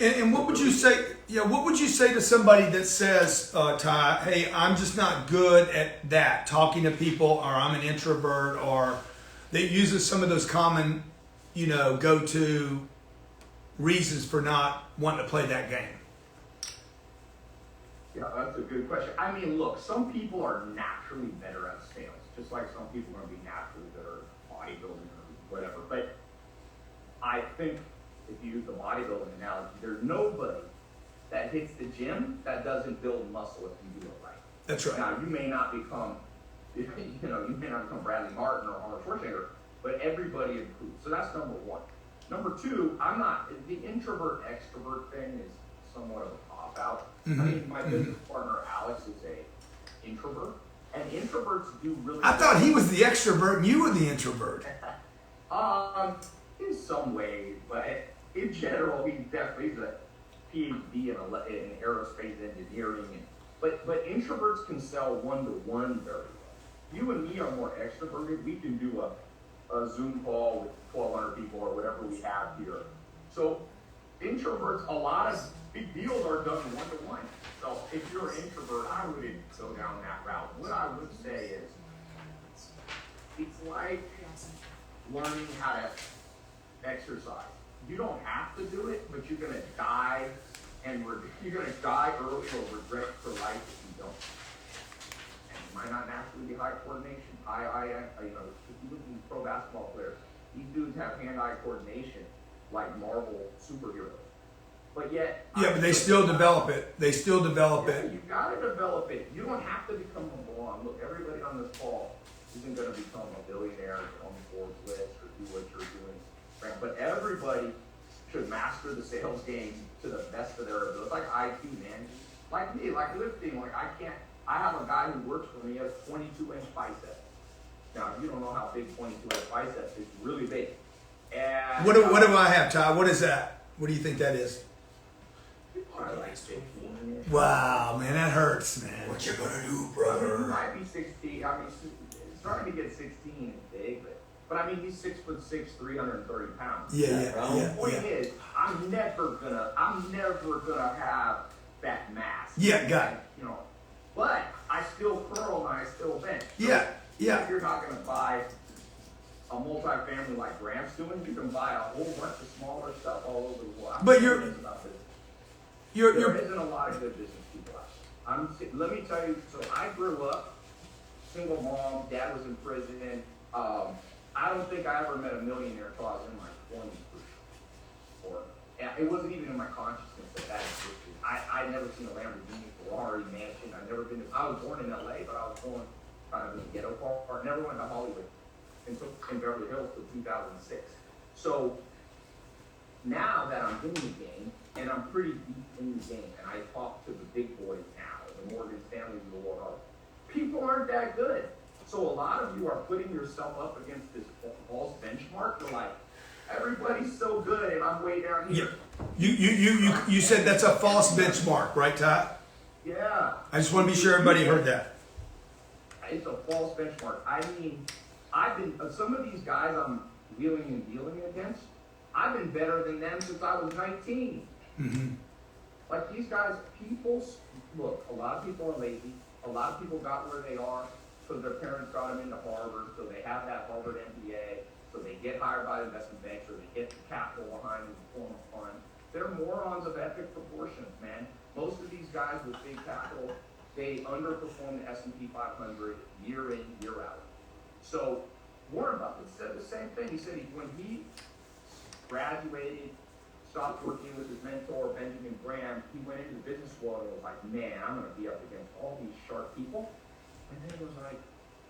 And what would you say? Yeah, what would you say to somebody that says, Ty, hey, I'm just not good at that, talking to people, or I'm an introvert, or that uses some of those common, go-to reasons for not wanting to play that game? Yeah, that's a good question. I mean, look, some people are naturally better at sales, just like some people are going to be naturally better at bodybuilding or whatever. But I think if you use the bodybuilding analogy, there's nobody that hits the gym that doesn't build muscle if you do it right. That's right. Now, you may not become, you may not become Bradley Martin or Arnold Schwarzenegger, but everybody improves. So that's number one. Number two, the introvert extrovert thing is somewhat of a cop out. Mm-hmm. I mean, my business partner Alex is a introvert, and introverts do really. I thought he was the extrovert and you were the introvert. In some ways, but in general, he's a PhD in aerospace engineering. But introverts can sell one-to-one very well. You and me are more extroverted. We can do a Zoom call with 1,200 people or whatever we have here. So introverts, a lot of big deals are done one-to-one. So if you're an introvert, I wouldn't go down that route. What I would say is, it's like learning how to exercise. You don't have to do it, but you're gonna die, and you're gonna die early or regret for life if you don't. And you might not naturally be high coordination. If you look at these pro basketball players, these dudes have hand-eye coordination like Marvel superheroes. But yet, Yeah, but they still develop it. They still develop it. You gotta develop it. You don't have to become a moron. Look, everybody on this call isn't gonna become a billionaire on the Forbes list or do what you're doing. But everybody should master the sales game to the best of their ability. It's like IQ, man. Like me, like lifting. I have a guy who works for me, he has 22-inch biceps. Now, if you don't know how big 22-inch biceps is, it's really big. And What do I have, Ty? What is that? What do you think that is? probably like 15. Wow, man, that hurts, man. What you gonna do, You brother? might be 16. I mean, it's starting to get 16 is big, but I mean, he's 6'6", 330 pounds. Yeah. The point is, I'm never gonna have that mass. Yeah, got it. But I still curl and I still bench. So Yeah. If you're not gonna buy a multifamily like Grant's doing, you can buy a whole bunch of smaller stuff all over the world. But there isn't a lot of good business people out there. Let me tell you. So I grew up single mom. Dad was in prison. I don't think I ever met a millionaire until I was in my 20s for sure. It wasn't even in my consciousness that existed. I'd never seen a Lamborghini, Ferrari, mansion. I was born in LA, but I was born kind of in a ghetto part. Never went to Hollywood until in Beverly Hills till 2006. So now that I'm in the game, and I'm pretty deep in the game, and I talk to the big boys now, the Morgan Stanley of the world, people aren't that good. So a lot of you are putting yourself up against this false benchmark. You're like, everybody's so good, and I'm way down here. You said that's a false benchmark, right, Ty? Yeah. I just want to be sure everybody heard that. It's a false benchmark. I mean, I've been some of these guys I'm wheeling and dealing against. I've been better than them since I was 19. Mm-hmm. Like these guys, look, a lot of people are lazy. A lot of people got where they are because their parents got them into Harvard, so they have that Harvard MBA, so they get hired by investment banks, or they get the capital behind them in the form of fund. They're morons of epic proportions, man. Most of these guys with big capital, they underperform the S&P 500 year in, year out. So Warren Buffett said the same thing. He said when he graduated, stopped working with his mentor, Benjamin Graham. He went into the business world and was like, man, I'm going to be up against all these sharp people. And then it was like,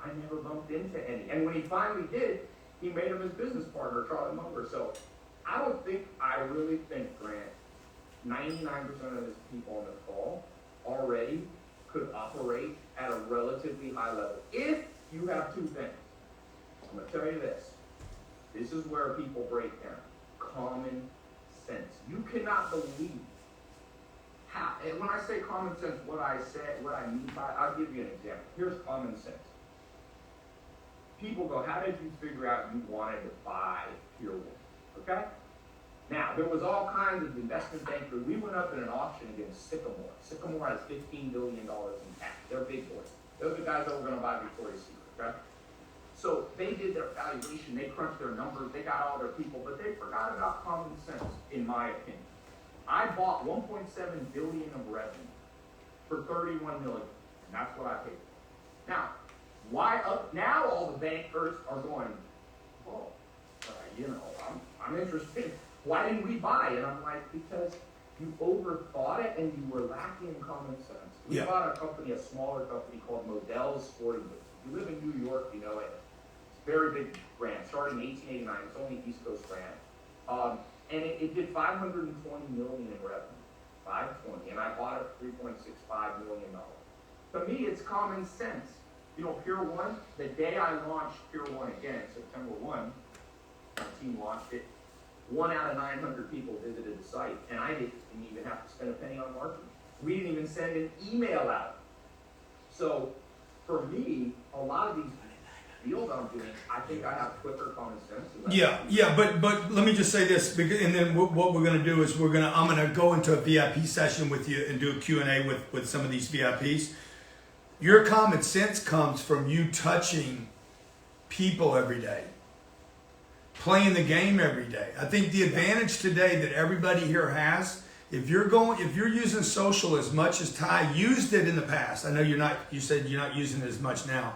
I never bumped into any. And when he finally did, he made him his business partner, Charlie Munger. So I really think, Grant, 99% of his people on this call already could operate at a relatively high level. If you have two things, I'm going to tell you this. This is where people break down. Common sense. You cannot believe how, and when I say common sense, what I mean by, I'll give you an example. Here's common sense. People go, how did you figure out you wanted to buy Pure One? Okay? Now, there was all kinds of investment bankers. We went up in an auction against Sycamore. Sycamore has $15 billion in cash. They're big boys. Those are the guys that were going to buy Victoria's Secret, okay? So they did their valuation, they crunched their numbers, they got all their people, but they forgot about common sense, in my opinion. I bought $1.7 billion of revenue for $31 million, and that's what I paid. Now, now all the bankers are going, oh, I'm interested. Why didn't we buy? And I'm like, because you overthought it and you were lacking in common sense. We bought a smaller company called Modell's Sporting Goods. If you live in New York, you know it. Very big brand, started in 1889. It's only an East Coast brand, and it did $520 million in revenue, 520, and I bought it for $3.65 million. To me, it's common sense. You know, Pure One. The day I launched Pure One again, September 1, my team launched it. 1 out of 900 people visited the site, and I didn't even have to spend a penny on marketing. We didn't even send an email out. So, for me, a lot of these deals I'm doing, I think I have quicker common sense. But let me just say this, and then what we're going to do is I'm going to go into a VIP session with you and do a Q&A with some of these VIPs. Your common sense comes from you touching people every day, playing the game every day. I think the advantage today that everybody here has, if you're using social as much as Ty used it in the past, I know you said you're not using it as much now.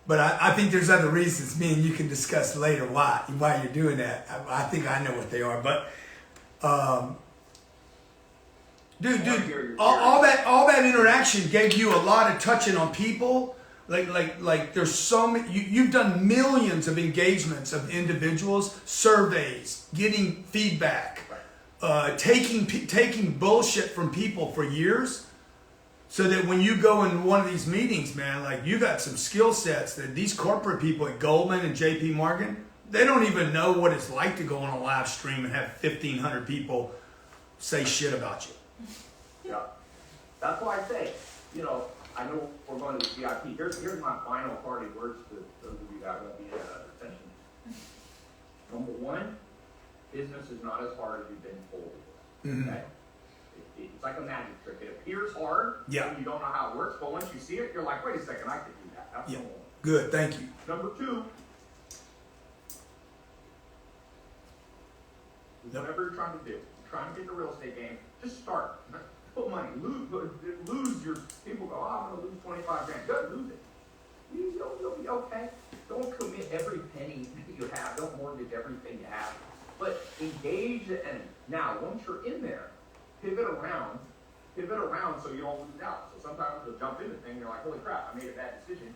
But I think there's other reasons, me and you can discuss later why you're doing that. I think I know what they are. But all that interaction gave you a lot of touching on people. Like there's so many. You've done millions of engagements of individuals, surveys, getting feedback, taking bullshit from people for years. So that when you go in one of these meetings, man, like you got some skill sets that these corporate people at Goldman and JP Morgan, they don't even know what it's like to go on a live stream and have 1,500 people say shit about you. Yeah. That's why I say, I know we're going to the VIP. Here's my final party words to those of you that won't be attention. Number one, business is not as hard as you've been told it is. Okay? It's like a magic trick. It appears hard, and you don't know how it works, but once you see it, you're like, wait a second, I could do that. That's number one. Good, thank you. Number two, whatever you're trying to do, trying to get the real estate game, just start. Put money. Lose your, people go, I'm going to lose 25 grand. Good, lose it. You'll be okay. Don't commit every penny that you have. Don't mortgage everything you have. But engage the enemy. Now, once you're in there, pivot around so you don't lose out. So sometimes you'll jump into things and you're like, holy crap, I made a bad decision.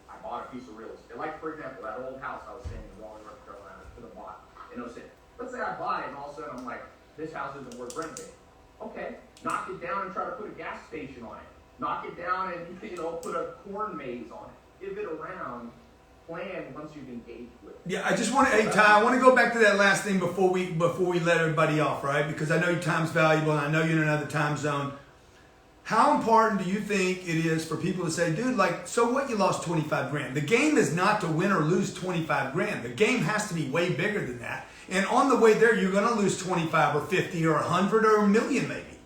I bought a piece of real estate. Like, for example, that old house I was saying in Raleigh, North Carolina, I could have bought in 06. Let's say I buy it and all of a sudden I'm like, this house isn't worth renting. Okay, knock it down and try to put a gas station on it. Knock it down and, put a corn maze on it. Pivot around. Plan once you've engaged with it. Yeah, I just want to, Ty, I want to go back to that last thing before we let everybody off, right? Because I know your time's valuable and I know you're in another time zone. How important do you think it is for people to say, dude, so what, you lost 25 grand? The game is not to win or lose 25 grand. The game has to be way bigger than that. And on the way there, you're going to lose 25 or 50 or 100 or a million maybe.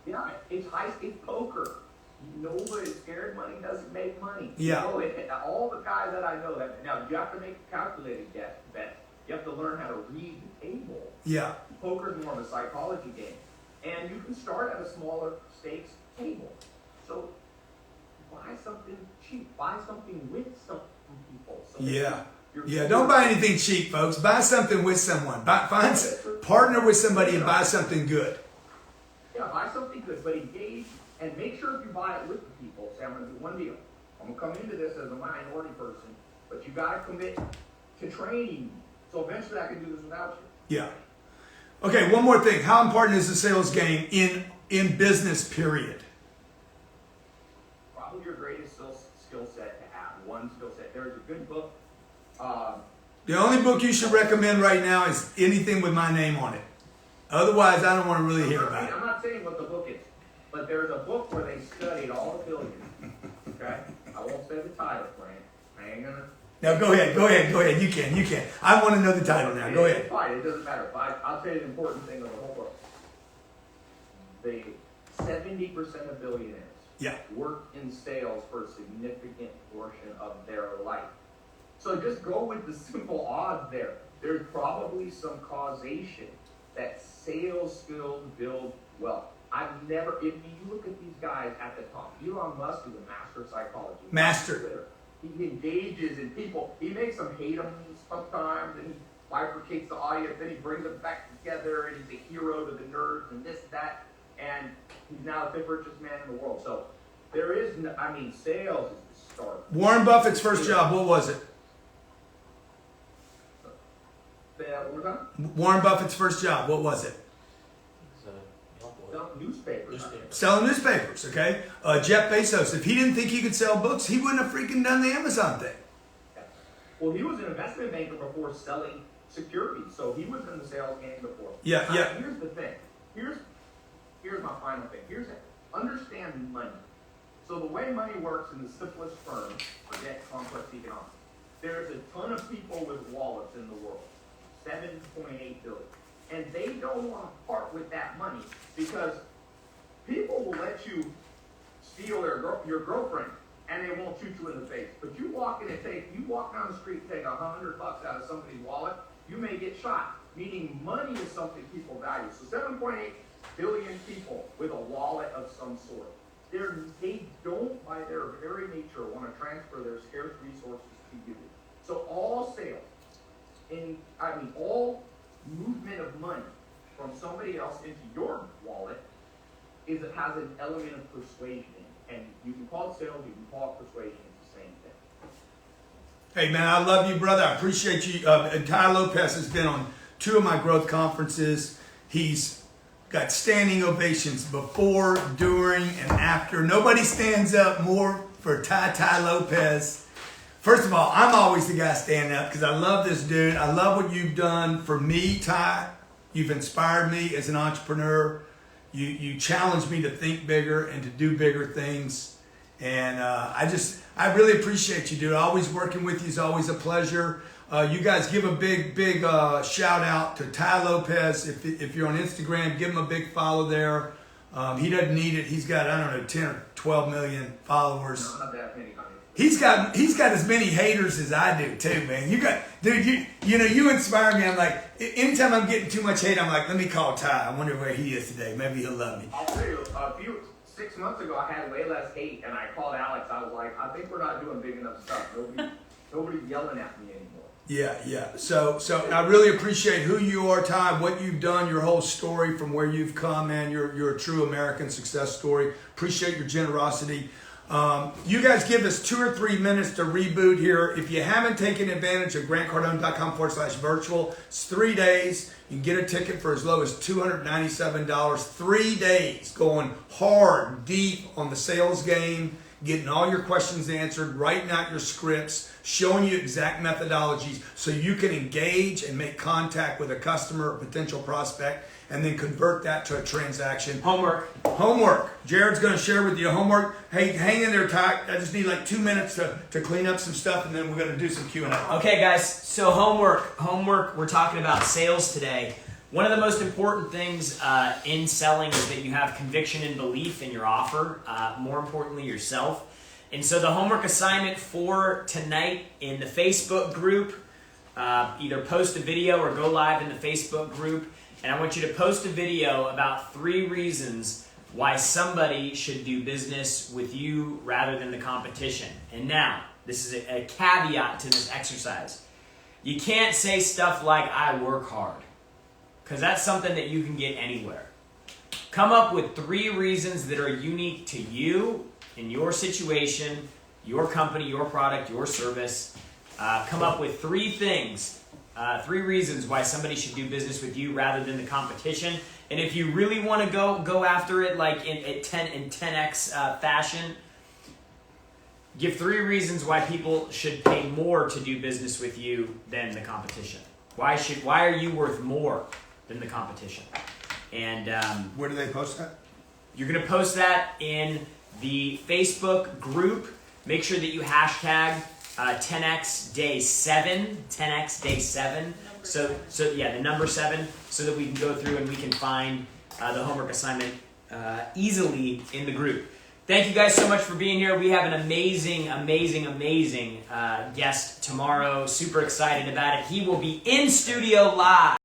Yeah, it's high-stakes poker. Nobody's scared. Money doesn't make money. Yeah. All the guys that I know now you have to make a calculated bet. You have to learn how to read the table. Yeah. Poker's more of a psychology game. And you can start at a smaller stakes table. So buy something cheap. Buy something with some people. So Yeah, don't buy anything cheap, folks. Buy something with someone. Partner with somebody and buy something good. Yeah, buy something good, but engage and make sure if you buy it with the people, say, I'm going to do one deal. I'm going to come into this as a minority person, but you got to commit to training. So eventually I can do this without you. Yeah. Okay, one more thing. How important is the sales game in business, period? Probably your greatest skill set to have. One skill set. There's a good book. The only book you should recommend right now is anything with my name on it. Otherwise, I don't want to really hear about it. I'm not saying what the book is, but there's a book where they studied all the billions. Okay? I won't say the title, Frank. I ain't gonna. No, go ahead. You can. I want to know the title now. Go ahead. It's fine. It doesn't matter. But I'll tell you the important thing of the whole book. The 70% of billionaires work in sales for a significant portion of their life. So just go with the simple odds there. There's probably some causation that sales skills build wealth. If you look at these guys at the top, Elon Musk is a master of psychology. Master. He engages in people. He makes them hate him sometimes, and he bifurcates the audience, then he brings them back together, and he's a hero to the nerds, and this, that, and he's now the fifth richest man in the world. So there is, sales is the start. Warren Buffett's first job, what was it? Warren Buffett's first job, what was it? Selling newspapers, okay? Jeff Bezos, if he didn't think he could sell books, he wouldn't have freaking done the Amazon thing. Well, he was an investment banker before selling securities, so he was in the sales game before. Yeah. Here's the thing. Here's my final thing. Understand money. So the way money works in the simplest terms, forget complex economics. There's a ton of people with wallets in the world, 7.8 billion. And they don't want to part with that money because people will let you steal your girlfriend and they won't shoot you in the face. But you walk down the street and take $100 out of somebody's wallet, you may get shot. Meaning money is something people value. So 7.8 billion people with a wallet of some sort. They don't, by their very nature, want to transfer their scarce resources to you. So all sales, all movement of money from somebody else into your wallet has an element of persuasion in it. And you can call it sales, you can call it persuasion, it's the same thing. Hey man, I love you, brother. I appreciate you. Ty Lopez has been on 2 of my growth conferences. He's got standing ovations before, during, and after. Nobody stands up more for Ty Lopez. First of all, I'm always the guy standing up because I love this dude. I love what you've done for me, Ty. You've inspired me as an entrepreneur. You challenged me to think bigger and to do bigger things. And I really appreciate you, dude. Always working with you is always a pleasure. You guys give a big shout out to Ty Lopez. If you're on Instagram, give him a big follow there. He doesn't need it. He's got, 10 or 12 million followers. No, not that many. He's got as many haters as I do too, man. You inspire me. I'm like, anytime I'm getting too much hate, I'm like, let me call Ty. I wonder where he is today. Maybe he'll love me. I'll tell you, 6 months ago, I had way less hate, and I called Alex. I was like, I think we're not doing big enough stuff. Nobody's yelling at me anymore. Yeah. So I really appreciate who you are, Ty, what you've done, your whole story from where you've come, man. You're a true American success story. Appreciate your generosity. You guys give us 2 or 3 minutes to reboot here. If you haven't taken advantage of grantcardone.com/virtual, it's 3 days. You can get a ticket for as low as $297. 3 days going hard, deep on the sales game, getting all your questions answered, writing out your scripts, showing you exact methodologies so you can engage and make contact with a customer or potential prospect and then convert that to a transaction. Homework. Jared's going to share with you homework. Hey, hang in there, Ty. I just need like 2 minutes to clean up some stuff, and then we're going to do some Q&A. Okay, guys. So homework. We're talking about sales today. One of the most important things in selling is that you have conviction and belief in your offer. More importantly, yourself. And so the homework assignment for tonight in the Facebook group, either post a video or go live in the Facebook group. And I want you to post a video about 3 reasons why somebody should do business with you rather than the competition. And now, this is a caveat to this exercise. You can't say stuff like, I work hard, because that's something that you can get anywhere. Come up with 3 reasons that are unique to you, in your situation, your company, your product, your service. Come up with 3 things, 3 reasons why somebody should do business with you rather than the competition. And if you really want to go after it like in 10x fashion, give 3 reasons why people should pay more to do business with you than the competition. Why are you worth more than the competition? And Where do they post that? you're going to post that in the Facebook group. Make sure that you hashtag 10x day 7, 10x day 7. So yeah, the number 7, so that we can go through and we can find the homework assignment easily in the group. Thank you guys so much for being here. We have an amazing guest tomorrow. Super excited about it. He will be in studio live.